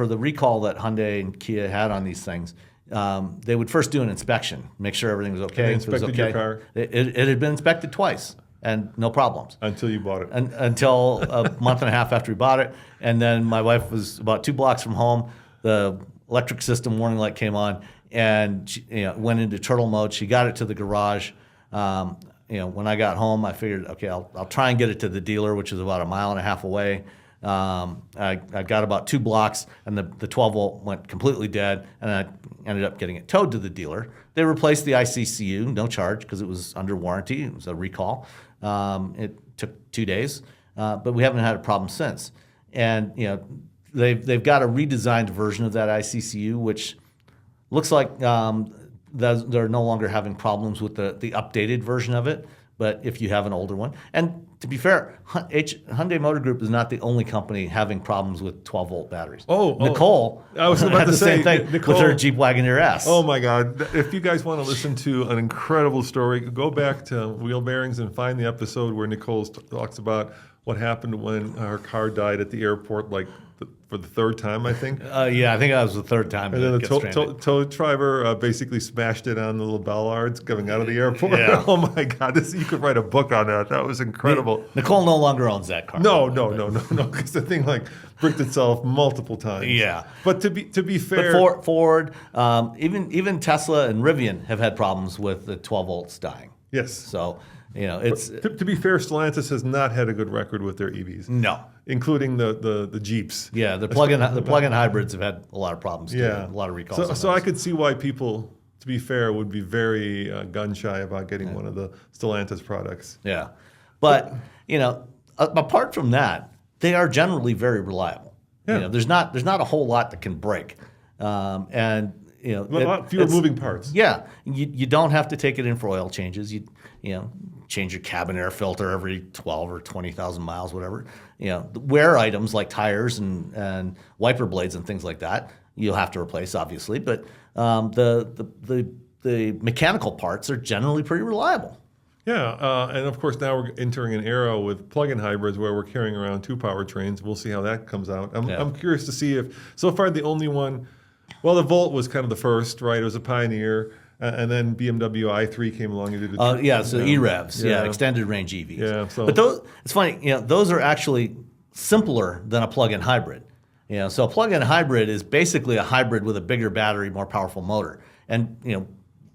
the recall that Hyundai and Kia had on these things, they would first do an inspection, make sure everything was okay. And they inspected your car? It had been inspected twice. And no problems. Until you bought it. Until a month and a half after we bought it. And then my wife was about 2 blocks from home. The electric system warning light came on, and she went into turtle mode. She got it to the garage. When I got home, I figured, okay, I'll try and get it to the dealer, which is about 1.5 miles away. I got about 2 blocks, and the 12-volt went completely dead, and I ended up getting it towed to the dealer. They replaced the ICCU, no charge, because it was under warranty. It was a recall. It took 2 days, but we haven't had a problem since. And they've got a redesigned version of that ICCU, which looks like they're no longer having problems with the updated version of it. But if you have an older one, and to be fair, Hyundai Motor Group is not the only company having problems with 12-volt batteries. Nicole I was about had to the say, same thing Nicole, with her Jeep Wagoneer S. Oh my God! If you guys want to listen to an incredible story, go back to Wheel Bearings and find the episode where Nicole talks about what happened when her car died at the airport, for the 3rd time, I think. Yeah, I think that was the 3rd time. And then the tow driver basically smashed it on the little bollards coming out of the airport. Yeah. Oh my God! You could write a book on that. That was incredible. Nicole no longer owns that car. No, because the thing bricked itself multiple times. Yeah. But to be fair, but Ford, even Tesla and Rivian have had problems with the 12 volts dying. Yes. So it's to be fair, Stellantis has not had a good record with their EVs. No. Including the Jeeps. Yeah, the plug-in hybrids have had a lot of problems too. Yeah. A lot of recalls. So I could see why people, to be fair, would be very gun shy about getting one of the Stellantis products. Yeah. But, apart from that, they are generally very reliable. Yeah. There's not a whole lot that can break. A lot fewer moving parts. Yeah. You don't have to take it in for oil changes. You change your cabin air filter every 12 or 20,000 miles, whatever. The wear items like tires and wiper blades and things like that, you'll have to replace, obviously. But the mechanical parts are generally pretty reliable. Yeah, and of course now we're entering an era with plug-in hybrids where we're carrying around 2 powertrains. We'll see how that comes out. I'm curious to see if, so far the only one, well, the Volt was kind of the first, right? It was a pioneer. And then BMW i3 came along and did it. So E-Revs, extended range EVs. Yeah, so. But it's funny, those are actually simpler than a plug-in hybrid. So a plug-in hybrid is basically a hybrid with a bigger battery, more powerful motor. And,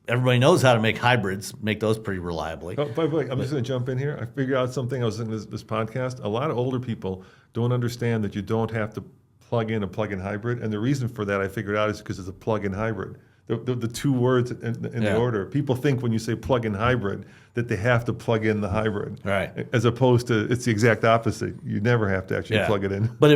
everybody knows how to make hybrids, make those pretty reliably. By the way, I'm just going to jump in here. I figured out something. I was in this podcast. A lot of older people don't understand that you don't have to plug in a plug-in hybrid. And the reason for that I figured out is because it's a plug-in hybrid. The 2 words in the order. People think when you say plug-in hybrid that they have to plug in the hybrid, right? As opposed to it's the exact opposite. You never have to actually plug it in. But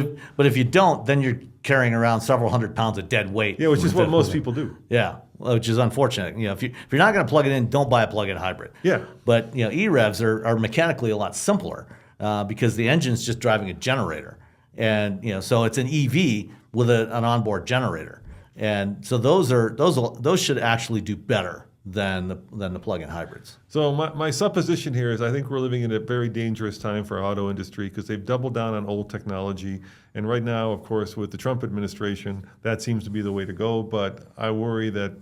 if you don't, then you're carrying around several hundred pounds of dead weight. Yeah, which is what most people do. Yeah, which is unfortunate. If you're not going to plug it in, don't buy a plug-in hybrid. Yeah. But E-Revs are mechanically a lot simpler because the engine's just driving a generator, and so it's an EV with an onboard generator. And so those should actually do better than the plug-in hybrids. So my supposition here is I think we're living in a very dangerous time for our auto industry because they've doubled down on old technology. And right now, of course, with the Trump administration, that seems to be the way to go. But I worry that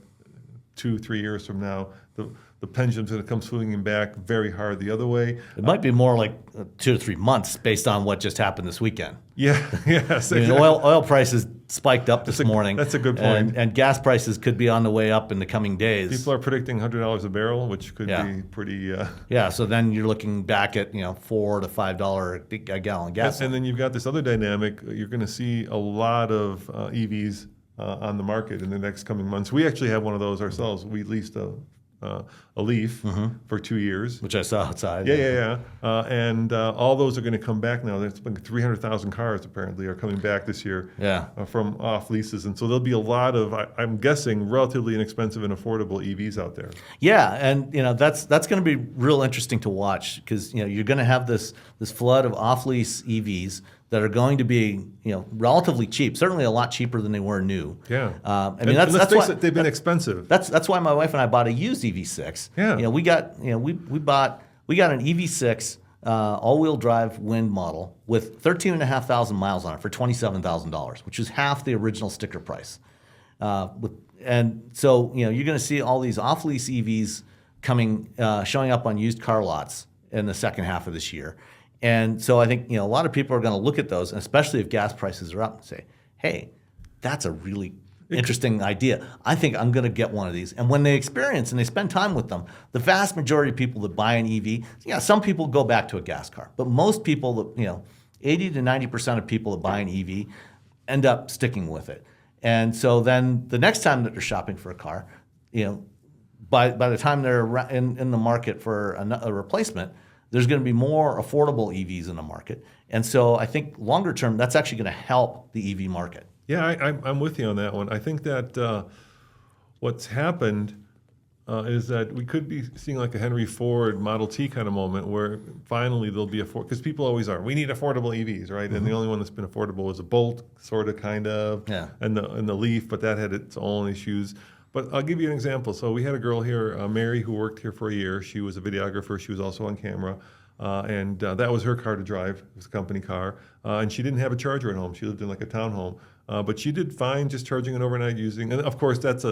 2-3 years from now, the pendulum's going to come swinging back very hard the other way. It might be more like 2 to 3 months based on what just happened this weekend. Yes. Oil prices spiked up this morning. That's a good point. And gas prices could be on the way up in the coming days. People are predicting $100 a barrel, which could be pretty... so then you're looking back at $4 to $5 a gallon gas. And then you've got this other dynamic. You're going to see a lot of EVs on the market in the next coming months. We actually have one of those ourselves. We leased a a Leaf for 2 years. Which I saw outside. Yeah. And all those are going to come back now. There's been 300,000 cars apparently are coming back this year from off leases. And so there'll be a lot of, I'm guessing, relatively inexpensive and affordable EVs out there. Yeah, and that's going to be real interesting to watch because you're going to have this flood of off-lease EVs that are going to be relatively cheap, certainly a lot cheaper than they were new. Yeah, I mean that's why they've been expensive. That's why my wife and I bought a used EV6. Yeah, we got an EV6 all-wheel drive wind model with 13,500 miles on it for $27,000, which is half the original sticker price. And so you're going to see all these off-lease EVs showing up on used car lots in the second half of this year. And so I think a lot of people are going to look at those, and especially if gas prices are up, and say, "Hey, that's a really interesting idea. I think I'm going to get one of these." And when they experience and they spend time with them, the vast majority of people that buy an EV, some people go back to a gas car, but most people, 80 to 90% of people that buy an EV end up sticking with it. And so then the next time that they're shopping for a car, by the time they're in the market for a replacement, there's going to be more affordable EVs in the market. And so I think longer term, that's actually going to help the EV market. Yeah, I'm with you on that one. I think that what's happened is that we could be seeing like a Henry Ford Model T kind of moment where finally there'll be because people always are. We need affordable EVs, right? Mm-hmm. And the only one that's been affordable was a Bolt, sort of, kind of, and the Leaf, but that had its own issues. But I'll give you an example. So we had a girl here, Mary, who worked here for a year. She was a videographer. She was also on camera. And that was her car to drive. It was a company car. And she didn't have a charger at home. She lived in like a townhome. But she did fine just charging it overnight using. And of course, that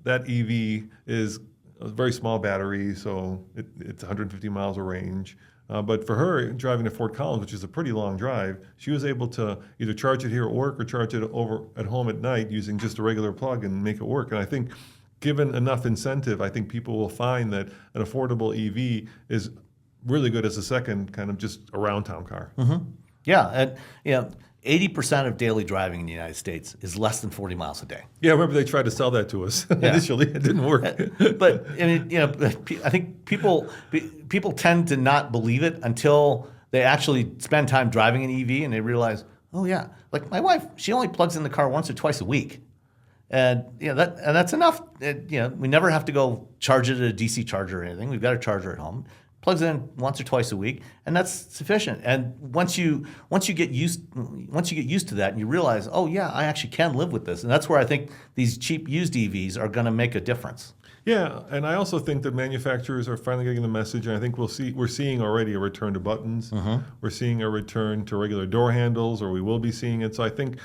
EV is a very small battery. So it's 150 miles of range. But for her, driving to Fort Collins, which is a pretty long drive, she was able to either charge it here at work or charge it over at home at night using just a regular plug and make it work. And I think given enough incentive, I think people will find that an affordable EV is really good as a second kind of just around town car. Mm-hmm. Yeah, and 80% of daily driving in the United States is less than 40 miles a day. Yeah, remember they tried to sell that to us initially. It didn't work. But I think people tend to not believe it until they actually spend time driving an EV and they realize, oh yeah, like my wife, she only plugs in the car once or twice a week, and that's enough. We never have to go charge it at a DC charger or anything. We've got a charger at home. Plugs in once or twice a week, and that's sufficient. And once you get used to that, and you realize, oh yeah, I actually can live with this, and that's where I think these cheap used EVs are going to make a difference. Yeah, and I also think that manufacturers are finally getting the message, and I think we're seeing already a return to buttons. Mm-hmm. We're seeing a return to regular door handles, or we will be seeing it. So I think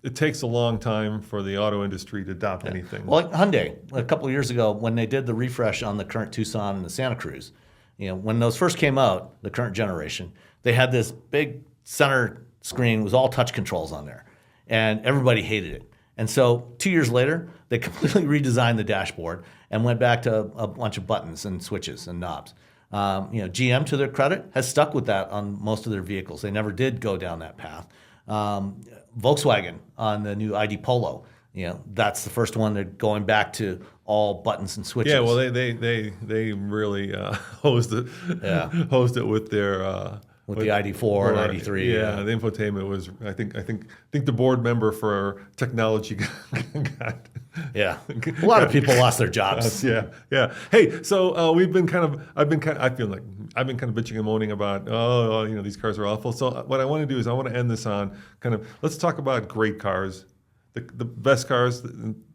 it takes a long time for the auto industry to adopt anything. Well, like Hyundai, a couple of years ago, when they did the refresh on the current Tucson and the Santa Cruz, when those first came out, the current generation, they had this big center screen with all touch controls on there, and everybody hated it. And so 2 years later, they completely redesigned the dashboard and went back to a bunch of buttons and switches and knobs. GM, to their credit, has stuck with that on most of their vehicles. They never did go down that path. Volkswagen on the new ID Polo, that's the first one they're going back to all buttons and switches. Yeah, well, they really hosed it with their with the ID4 and ID3. Yeah, the infotainment was. I think the board member for technology got. Yeah, a lot of people lost their jobs. Yeah. Hey, so I've been kind of bitching and moaning about these cars are awful. So what I want to do is I want to end this on let's talk about great cars, the best cars.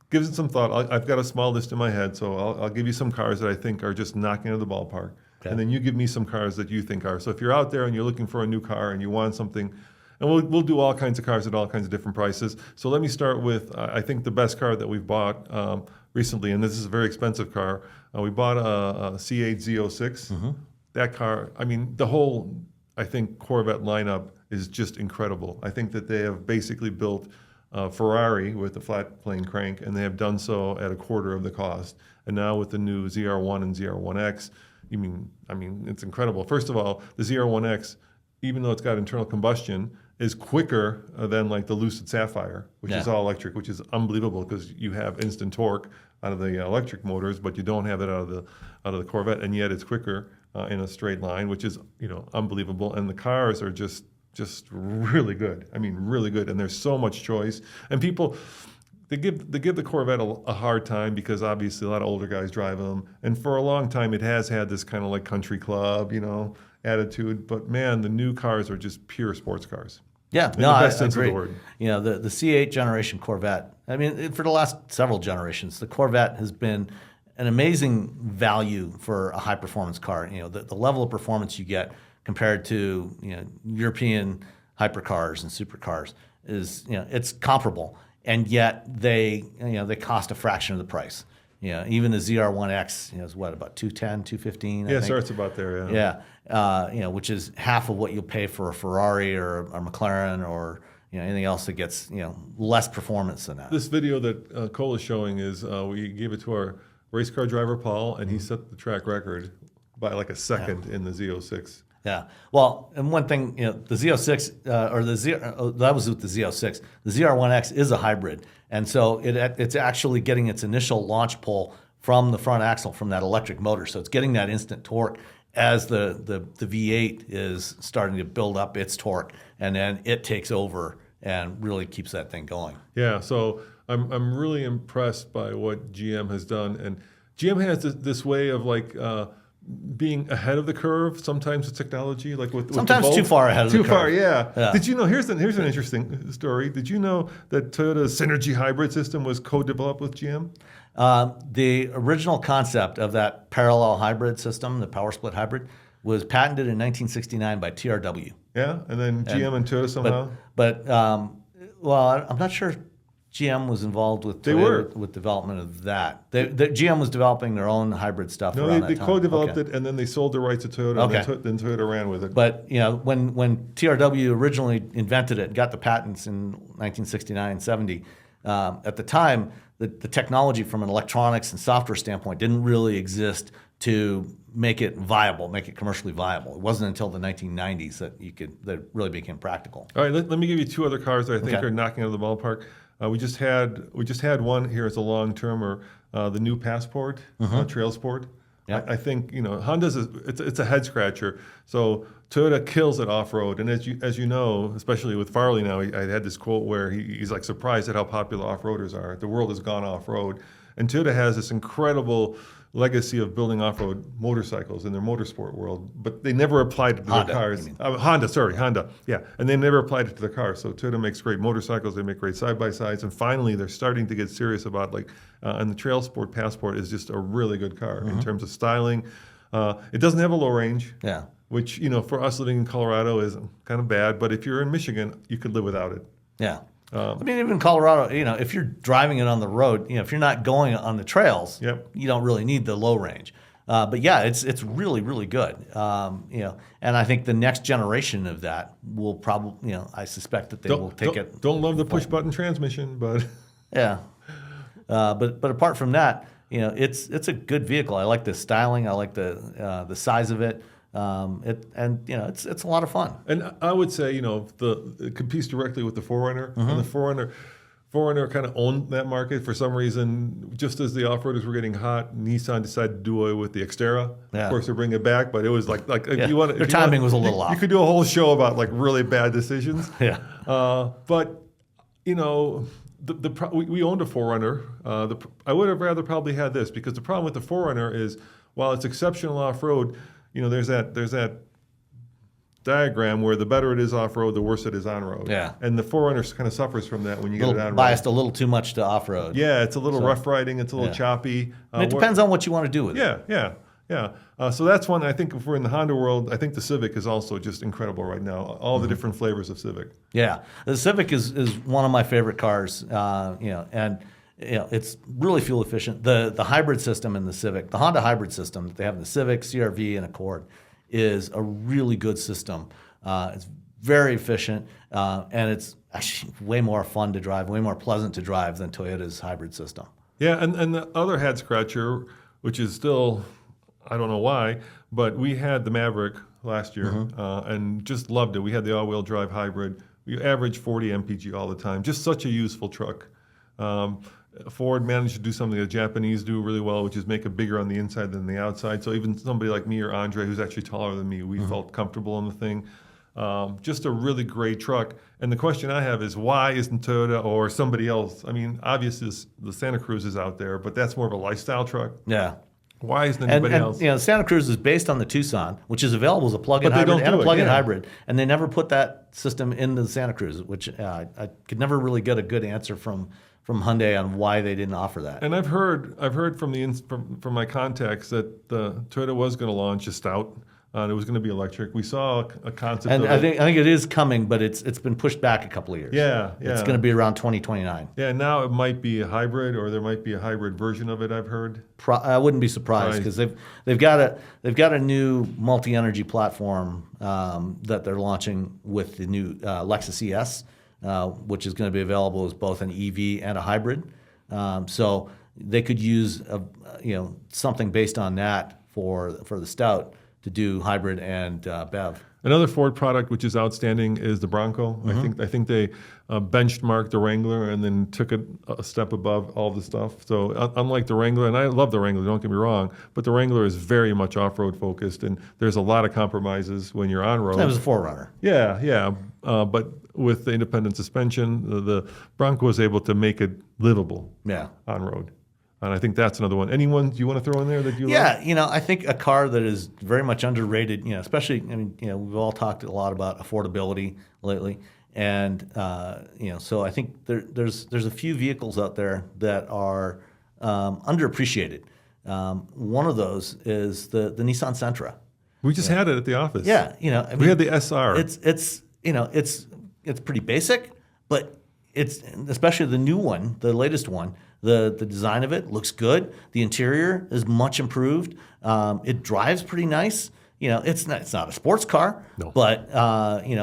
Give it some thought. I've got a small list in my head, so I'll give you some cars that I think are just knocking out of the ballpark. Okay. And then you give me some cars that you think are. So if you're out there and you're looking for a new car and you want something, and we'll do all kinds of cars at all kinds of different prices. So let me start with, I think the best car that we've bought recently, and this is a very expensive car. We bought a C8 Z06. Mm-hmm. That car, the whole, I think, Corvette lineup is just incredible. I think that they have basically built Ferrari with the flat plane crank, and they have done so at a quarter of the cost. And now with the new ZR1 and ZR1X, it's incredible. First of all, the ZR1X, even though it's got internal combustion, is quicker than like the Lucid Sapphire, which is all electric, which is unbelievable because you have instant torque out of the electric motors, but you don't have it out of the Corvette, and yet it's quicker in a straight line, which is unbelievable. And the cars are just really good. I mean, really good. And there's so much choice. And people, they give the Corvette a hard time because obviously a lot of older guys drive them. And for a long time, it has had this kind of like country club, attitude. But man, the new cars are just pure sports cars. Yeah, in the best sense agree. of the word. The C8 generation Corvette. I mean, for the last several generations, the Corvette has been an amazing value for a high performance car. The level of performance you get compared to European hypercars and supercars is it's comparable, and yet they cost a fraction of the price. Even the ZR1X is what, about 210, 215? Yeah, starts about there. Yeah, which is half of what you'll pay for a Ferrari or a McLaren or anything else that gets less performance than that. This video that Cole is showing is we gave it to our race car driver Paul, and he set the track record by like a second in the Z06. Yeah. Well, and one thing, the Z06 that was with the Z06. The ZR1X is a hybrid, and so it's actually getting its initial launch pull from the front axle from that electric motor. So it's getting that instant torque as the V8 is starting to build up its torque, and then it takes over and really keeps that thing going. Yeah. So I'm really impressed by what GM has done, and GM has this way of like. Being ahead of the curve sometimes with technology, like with sometimes the Volt. too far ahead of the curve. Too far, yeah. Did you know? Here's an interesting story. Did you know that Toyota's Synergy hybrid system was co-developed with GM? The original concept of that parallel hybrid system, the power split hybrid, was patented in 1969 by TRW. Yeah, and then GM and Toyota somehow. But I'm not sure. GM was involved with Toyota with development of that. GM was developing their own hybrid stuff. No, they co-developed it, and then they sold the rights to Toyota, and then Toyota ran with it. But when TRW originally invented it, got the patents in 1969, 70, at the time, the technology from an electronics and software standpoint didn't really exist to make it viable, make it commercially viable. It wasn't until the 1990s that it really became practical. All right, let me give you two other cars that I think are knocking out of the ballpark. We just had one here as a long-termer, the new Passport, Trail Sport. Yep. I think Honda's it's a head scratcher. So Toyota kills it off-road, and as you know, especially with Farley now, I had this quote where he's like surprised at how popular off-roaders are. The world has gone off-road, and Toyota has this incredible legacy of building off-road motorcycles in their motorsport world, but they never applied it to their cars. Honda, yeah, and they never applied it to their cars. So Toyota makes great motorcycles, they make great side-by-sides, and finally they're starting to get serious about and the Trail Sport Passport is just a really good car in terms of styling. It doesn't have a low range, which for us living in Colorado is kind of bad, but if you're in Michigan, you could live without it. Yeah. Even in Colorado, if you're driving it on the road, if you're not going on the trails, you don't really need the low range. But yeah, it's really, really good. And I think the next generation of that will probably, I suspect that they will take it. Don't love the push button transmission, but yeah. But apart from that, it's a good vehicle. I like the styling. I like the size of it. It's a lot of fun. And I would say, it competes directly with the 4Runner, and the 4Runner kind of owned that market for some reason. Just as the off-roaders were getting hot, Nissan decided to do away with the Xterra. Yeah. Of course, they're bringing it back, but it was like their timing was a little off. You could do a whole show about really bad decisions. Yeah. But we owned a 4Runner. I would have rather probably had this because the problem with the 4Runner is while it's exceptional off-road. There's that diagram where the better it is off-road, the worse it is on-road. Yeah. And the 4Runner kind of suffers from that when you get it on-road. Biased a little too much to off-road. Yeah, it's a little rough riding. It's a little choppy. And it depends on what you want to do with it. Yeah. So that's one, I think if we're in the Honda world, I think the Civic is also just incredible right now. All the different flavors of Civic. Yeah. The Civic is one of my favorite cars, and it's really fuel efficient. The hybrid system in the Civic, the Honda hybrid system that they have in the Civic, CR-V, and Accord is a really good system. It's very efficient, and it's actually way more fun to drive, way more pleasant to drive than Toyota's hybrid system. Yeah, and the other head scratcher, which is still, I don't know why, but we had the Maverick last year and just loved it. We had the all-wheel drive hybrid. you average 40 mpg all the time. Just such a useful truck. Ford managed to do something the Japanese do really well, which is make it bigger on the inside than the outside. So even somebody like me or Andre, who's actually taller than me, we felt comfortable in the thing. Just a really great truck. And the question I have is, why isn't Toyota or somebody else? I mean, obviously the Santa Cruz is out there, but that's more of a lifestyle truck. Yeah. Why isn't anybody else? You know, Santa Cruz is based on the Tucson, which is available as a plug-in hybrid and a plug-in hybrid, and they never put that system into the Santa Cruz, which I could never really get a good answer from Hyundai on why they didn't offer that. And I've heard from my contacts that Toyota was going to launch a Stout. It was going to be electric. We saw a concept. And of I think it is coming, but it's been pushed back a couple of years. Yeah. It's going to be around 2029. Yeah, now it might be a hybrid, or there might be a hybrid version of it. I've heard. I wouldn't be surprised because they've got a new multi-energy platform that they're launching with the new Lexus ES, which is going to be available as both an EV and a hybrid. So they could use something based on that for the Stout to do hybrid and BEV. Another Ford product which is outstanding is the Bronco. I think they benchmarked the Wrangler and then took it a step above all the stuff. So unlike the Wrangler, and I love the Wrangler, don't get me wrong, but the Wrangler is very much off-road focused, and there's a lot of compromises when you're on road. That was a 4Runner. Yeah. But with the independent suspension, the Bronco was able to make it livable on road. And I think that's another one. Anyone you want to throw in there that you like? Yeah, I think a car that is very much underrated, especially, we've all talked a lot about affordability lately. And, so I think there's a few vehicles out there that are underappreciated. One of those is the Nissan Sentra. We just had it at the office. Yeah, we had the SR. It's pretty basic, but it's, especially the new one, the latest one, the design of it looks good. The interior is much improved. It drives pretty nice. It's not a sports car, but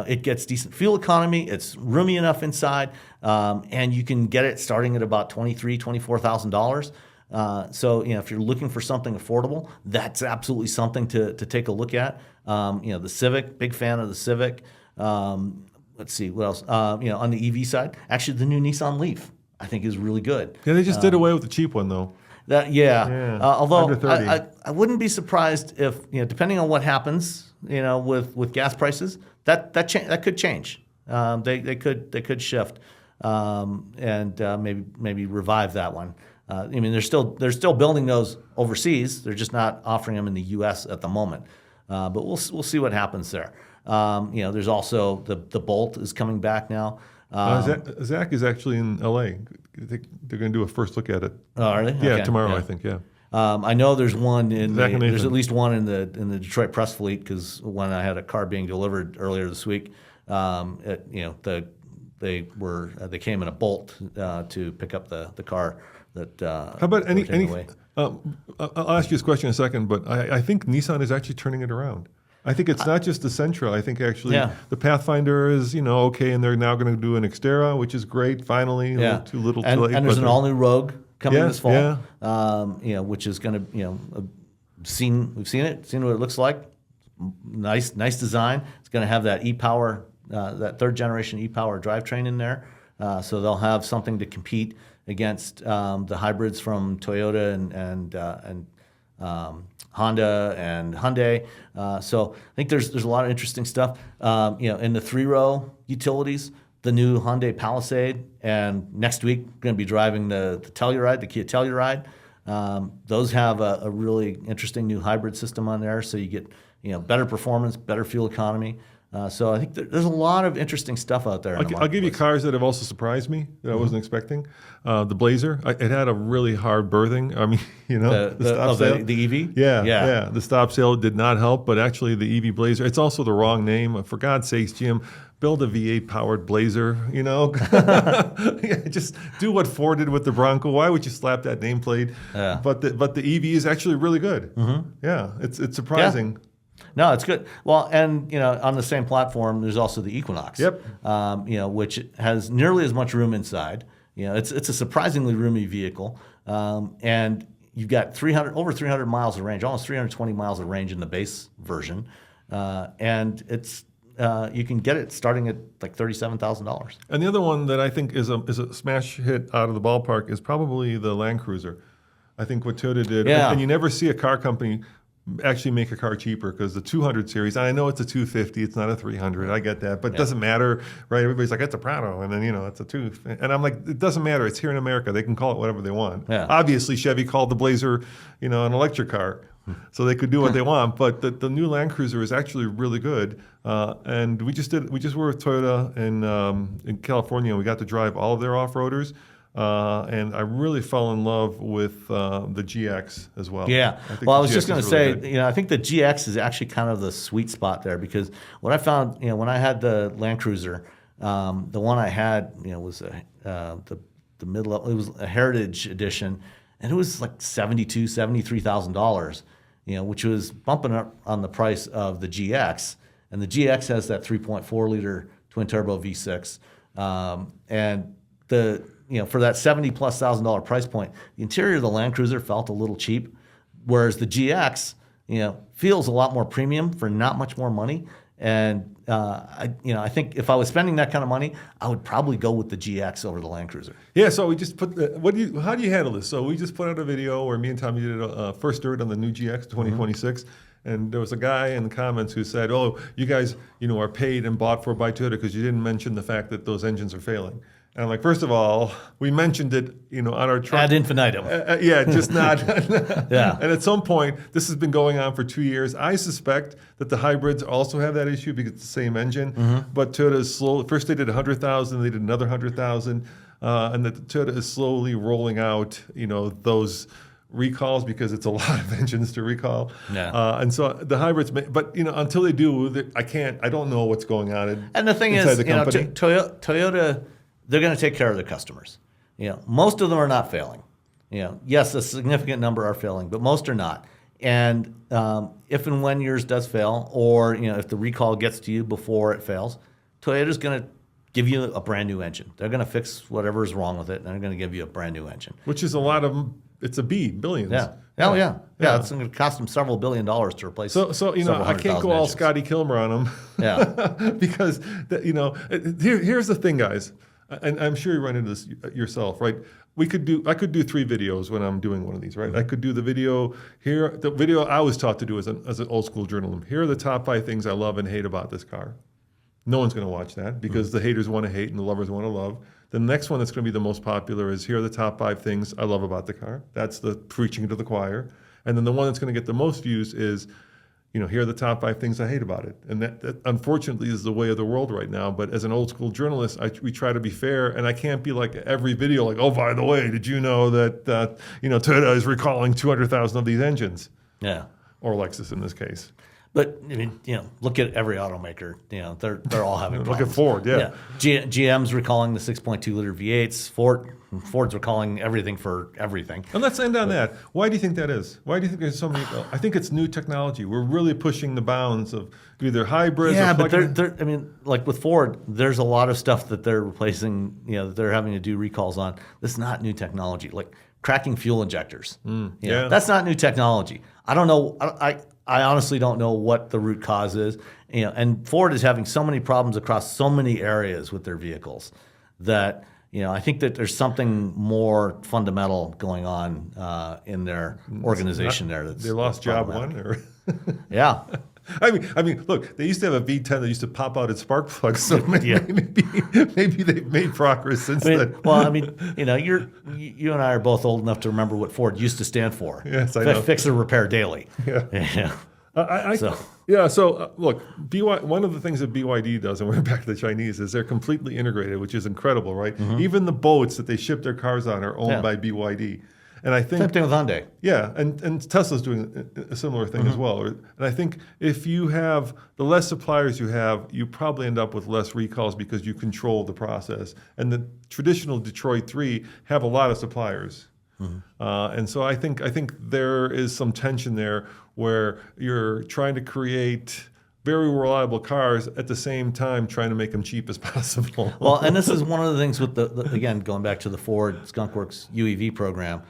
it gets decent fuel economy. It's roomy enough inside, and you can get it starting at about $24,000. So if you're looking for something affordable, that's absolutely something to take a look at. The Civic, big fan of the Civic. Let's see what else. On the EV side, actually the new Nissan Leaf I think is really good. Yeah, they just did away with the cheap one though. Although I wouldn't be surprised if depending on what happens with gas prices that could change. They could shift and maybe revive that one. They're still building those overseas. They're just not offering them in the U.S. at the moment. But we'll see what happens there. There's also the Bolt is coming back now. Zach is actually in L.A. They're going to do a first look at it. Oh, are they? Yeah, Okay. tomorrow I think. Yeah. I know there's one there's at least one in the Detroit press fleet because when I had a car being delivered earlier this week, they came in a Bolt to pick up the car that. How about any? I'll ask you this question in a second, but I think Nissan is actually turning it around. I think it's not just the Sentra. I think actually the Pathfinder is okay, and they're now going to do an Xterra, which is great. Finally, too little, too late. And there's an all new Rogue coming this fall. Yeah. Which is going to we've seen it, seen what it looks like. Nice design. It's going to have that e-Power, that third generation e-Power drivetrain in there. So they'll have something to compete against the hybrids from Toyota and Honda and Hyundai. So I think there's a lot of interesting stuff. In the 3-row utilities, the new Hyundai Palisade, and next week we're going to be driving the Telluride, the Kia Telluride. Those have a really interesting new hybrid system on there, so you get better performance, better fuel economy. So I think there's a lot of interesting stuff out there. I'll give you cars that have also surprised me that I wasn't expecting. The Blazer, it had a really hard berthing. I mean, the stop sale. The EV? Yeah. The stop sale did not help, but actually the EV Blazer, it's also the wrong name. For God's sakes, Jim, build a V8 powered Blazer, just do what Ford did with the Bronco. Why would you slap that nameplate? Yeah. But the EV is actually really good. Mm-hmm. Yeah, it's surprising. Yeah. No, it's good. Well, and on the same platform, there's also the Equinox. Yep. Which has nearly as much room inside. It's a surprisingly roomy vehicle, and you've got over 300 miles of range, almost 320 miles of range in the base version, and it's you can get it starting at like $37,000. And the other one that I think is a smash hit out of the ballpark is probably the Land Cruiser. I think what Toyota did, and you never see a car company actually make a car cheaper, because the 200 series, I know it's a 250, it's not a 300, I get that, but it doesn't matter, right? Everybody's like, it's a Prado, and then, it's a 2. And I'm like, it doesn't matter, it's here in America, they can call it whatever they want. Yeah. Obviously, Chevy called the Blazer, an electric car, so they could do what they want, but the new Land Cruiser is actually really good. And we just were with Toyota in California, and we got to drive all of their off-roaders. And I really fell in love with the GX as well. Yeah. I was just going to say, I think the GX is actually kind of the sweet spot there, because what I found, when I had the Land Cruiser, the one I had, was the mid-level. It was a Heritage Edition, and it was like $73,000, which was bumping up on the price of the GX. And the GX has that 3.4 liter twin turbo V6, and for that $70,000+ price point, the interior of the Land Cruiser felt a little cheap, whereas the GX, feels a lot more premium for not much more money. And I think if I was spending that kind of money, I would probably go with the GX over the Land Cruiser. Yeah. So we just put. How do you handle this? So we just put out a video where me and Tommy did a first dirt on the new GX 2026. And there was a guy in the comments who said, "Oh, you guys, are paid and bought for by Toyota because you didn't mention the fact that those engines are failing." And I'm like, first of all, we mentioned it, on our truck. Ad infinitum. Just not. Yeah. And at some point, this has been going on for 2 years. I suspect that the hybrids also have that issue because it's the same engine. But Toyota is slow. First they did 100,000, they did another 100,000. And that Toyota is slowly rolling out, those recalls, because it's a lot of engines to recall. Yeah. And so the hybrids, but until they do, I don't know what's going on. And the thing is, Toyota, they're going to take care of their customers. Most of them are not failing. Yes, a significant number are failing, but most are not. And if and when yours does fail, or if the recall gets to you before it fails, Toyota's going to give you a brand new engine. They're going to fix whatever is wrong with it, and they're going to give you a brand new engine. Which is a lot of, it's billions. Yeah. Oh yeah. It's going to cost them several $1 billion to replace. So I can't go all Scotty Kilmer on them. Yeah. Because here's the thing, guys. And I'm sure you run into this yourself, right? I could do 3 videos when I'm doing one of these, right? I could do the video here. The video I was taught to do as an old school journalism. Here are the top 5 things I love and hate about this car. No one's going to watch that, because the haters want to hate and the lovers want to love. The next one that's going to be the most popular is, here are the top 5 things I love about the car. That's the preaching to the choir. And then the one that's going to get the most views is, here are the top 5 things I hate about it. And that unfortunately is the way of the world right now. But as an old school journalist, we try to be fair, and I can't be like every video like, oh, by the way, did you know that Toyota is recalling 200,000 of these engines? Yeah. Or Lexus in this case. But look at every automaker. They're all having problems. Look at Ford, yeah. GM's recalling the 6.2 liter V8s. Ford's recalling everything for everything. And let's end on that. Why do you think that is? Why do you think there's so many? I think it's new technology. We're really pushing the bounds of either hybrids. Yeah, or but like with Ford, there's a lot of stuff that they're replacing. That they're having to do recalls on. This is not new technology. Like cracking fuel injectors. That's not new technology. I don't know. I honestly don't know what the root cause is. And Ford is having so many problems across so many areas with their vehicles that I think that there's something more fundamental going on in their organization there. They lost job one, or yeah. I mean, look, they used to have a V10 that used to pop out its spark plugs. So maybe they've made progress since then. Well, you and I are both old enough to remember what Ford used to stand for. Yes, I know. Fix or repair daily. Yeah. Yeah. So look, one of the things that BYD does, and we're back to the Chinese, is they're completely integrated, which is incredible, right? Mm-hmm. Even the boats that they ship their cars on are owned by BYD. And I think same thing with Hyundai. Yeah, and Tesla's doing a similar thing as well. And I think if you have the less suppliers you have, you probably end up with less recalls because you control the process. And the traditional Detroit 3 have a lot of suppliers. And so I think there is some tension there where you're trying to create very reliable cars at the same time trying to make them cheap as possible. Well, and this is one of the things with again, going back to the Ford Skunk Works UEV program,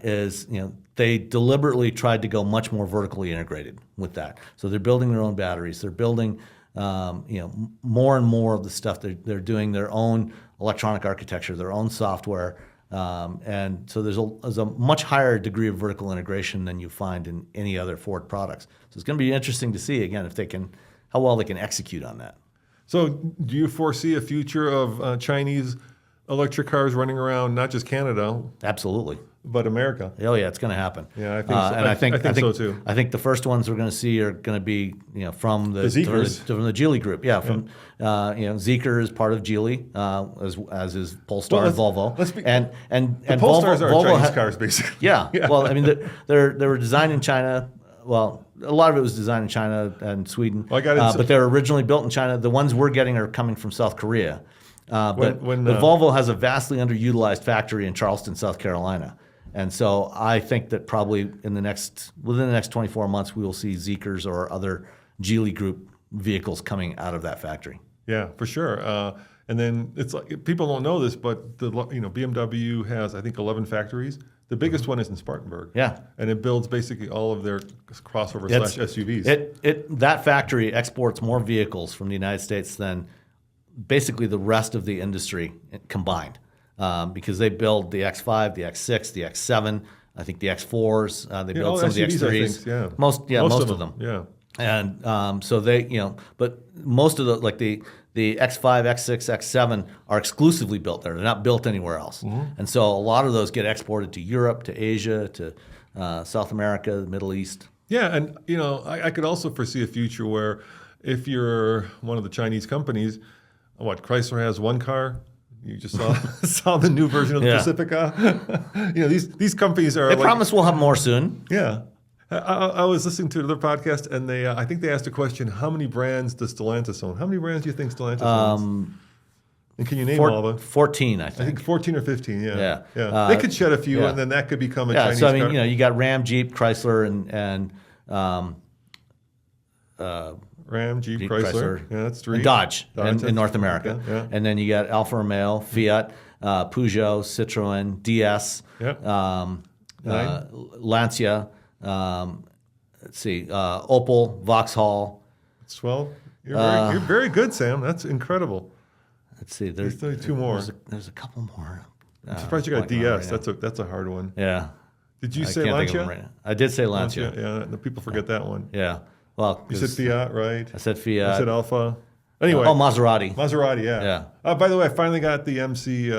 is they deliberately tried to go much more vertically integrated with that. So they're building their own batteries. They're building more and more of the stuff they're doing their own electronic architecture, their own software. And so there's a much higher degree of vertical integration than you find in any other Ford products. So it's going to be interesting to see, again, how well they can execute on that. So do you foresee a future of Chinese electric cars running around, not just Canada? Absolutely. But America. Oh yeah, it's going to happen. Yeah, I think so. And I think so too. I think the first ones we're going to see are going to be, from the Geely group. Yeah, from Zeekr is part of Geely, as is Polestar and Volvo. And Polestars are Volvo Chinese cars, basically. Yeah. Well, I mean, they were designed in China. Well, a lot of it was designed in China and Sweden. But they were originally built in China. The ones we're getting are coming from South Korea. But Volvo has a vastly underutilized factory in Charleston, South Carolina. And so I think that probably within the next 24 months, we will see Zeekrs or other Geely Group vehicles coming out of that factory. Yeah, for sure. And then it's like, people don't know this, but BMW has, I think, 11 factories. The biggest one is in Spartanburg. Yeah. And it builds basically all of their crossover / SUVs. That factory exports more vehicles from the United States than basically the rest of the industry combined. Because they build the X5, the X6, the X7, I think the X4s. They build some of the X3s. Most of them. Yeah. And so but most of the X5, X6, X7 are exclusively built there. They're not built anywhere else. Mm-hmm. And so a lot of those get exported to Europe, to Asia, to South America, the Middle East. Yeah, and I could also foresee a future where if you're one of the Chinese companies, Chrysler has one car. You just saw the new version of the Pacifica. These companies are. They promise we'll have more soon. Yeah, I was listening to another podcast, and I think they asked a question: how many brands does Stellantis own? How many brands do you think Stellantis owns? And can you name all of them? 14, I think. I think 14 or 15. Yeah. Yeah. They could shed a few, and then that could become a Chinese so I mean, car. you got Ram, Jeep, Chrysler, and Ram, Jeep, Chrysler. Yeah, that's 3. And Dodge in North America. Okay, yeah. And then you got Alfa Romeo, Fiat, Peugeot, Citroën, DS, Lancia, Opel, Vauxhall. That's 12. You're very good, Sam. That's incredible. Let's see. There's only 2 more. There's a couple more. I'm surprised you got DS. Right, that's a hard one. Yeah. Did you say Lancia? Right, I did say Lancia. Yeah, the people forget that one. Yeah. Well, you said Fiat, right? I said Fiat. I said Alfa. Anyway. Maserati. Maserati, yeah. By the way, I finally got the MC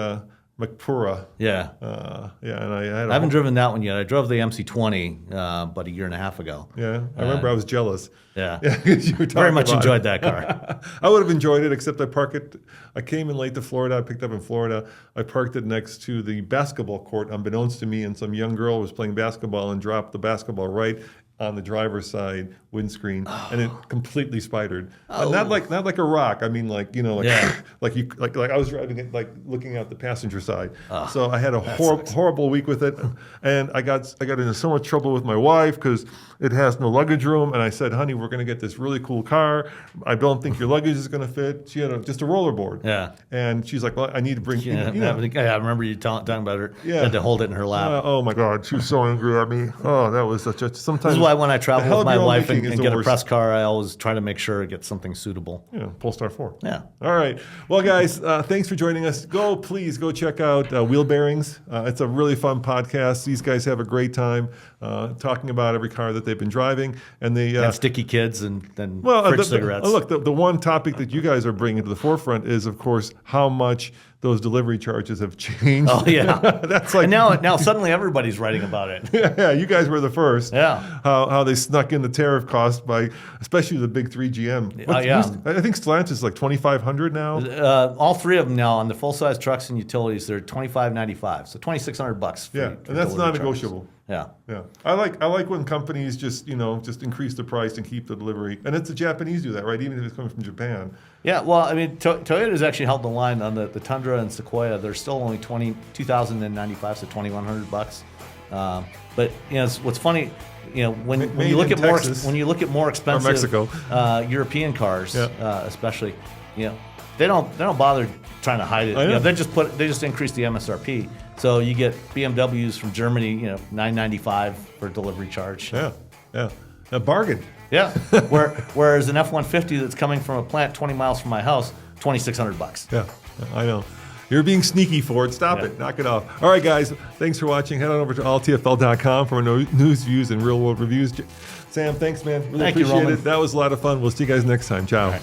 McPura. Yeah. And I haven't driven that one yet. I drove the MC20 about a year and a half ago. Yeah. I remember I was jealous. Yeah. You were very much enjoyed that car. I would have enjoyed it, except I came in late to Florida. I picked up in Florida. I parked it next to the basketball court, unbeknownst to me, and some young girl was playing basketball and dropped the basketball right on the driver's side windscreen, and it completely spidered. Not like a rock. I mean, like I was driving it, like looking out the passenger side. So I had a horrible week with it, and I got into so much trouble with my wife because it has no luggage room. And I said, "Honey, we're going to get this really cool car. I don't think your luggage is going to fit." She had just a rollerboard. Yeah. And she's like, "Well, I need to bring." I remember you talking about her. Yeah. Had to hold it in her lap. Oh my God, she was so angry at me. Oh, that was such a sometimes. This is why when I travel with my wife and get a press car, I always try to make sure it gets something suitable. Yeah, Polestar 4. Yeah. All right. Well, guys, thanks for joining us. Please go check out Wheel Bearings. It's a really fun podcast. These guys have a great time talking about every car that they've been driving. And they have sticky kids and fridge cigarettes. Look, the one topic that you guys are bringing to the forefront is, of course, how much those delivery charges have changed. Oh yeah, that's like and now suddenly everybody's writing about it. Yeah, you guys were the first. Yeah, how they snuck in the tariff cost by, especially the big 3 GM. I think Stellantis is like $2,500 now. All 3 of them now on the full size trucks and utilities, they're $2,595, so $2,600. Yeah, and that's not negotiable. Yeah, yeah. I like when companies just increase the price and keep the delivery, and it's the Japanese do that, right? Even if it's coming from Japan. Yeah, well, I mean, Toyota's actually held the line on the Tundra and Sequoia. They're still only $2,095, so $2,100. But what's funny, when you look at more expensive European cars, especially, they don't bother trying to hide it. They just increase the MSRP. So you get BMWs from Germany, $995 for delivery charge. Yeah, yeah. A bargain. Yeah. Whereas an F-150 that's coming from a plant 20 miles from my house, $2,600. Yeah, I know. You're being sneaky, Ford. Stop it. Knock it off. All right, guys. Thanks for watching. Head on over to alltfl.com for news, views, and real-world reviews. Sam, thanks, man. Really appreciate it. That was a lot of fun. We'll see you guys next time. Ciao.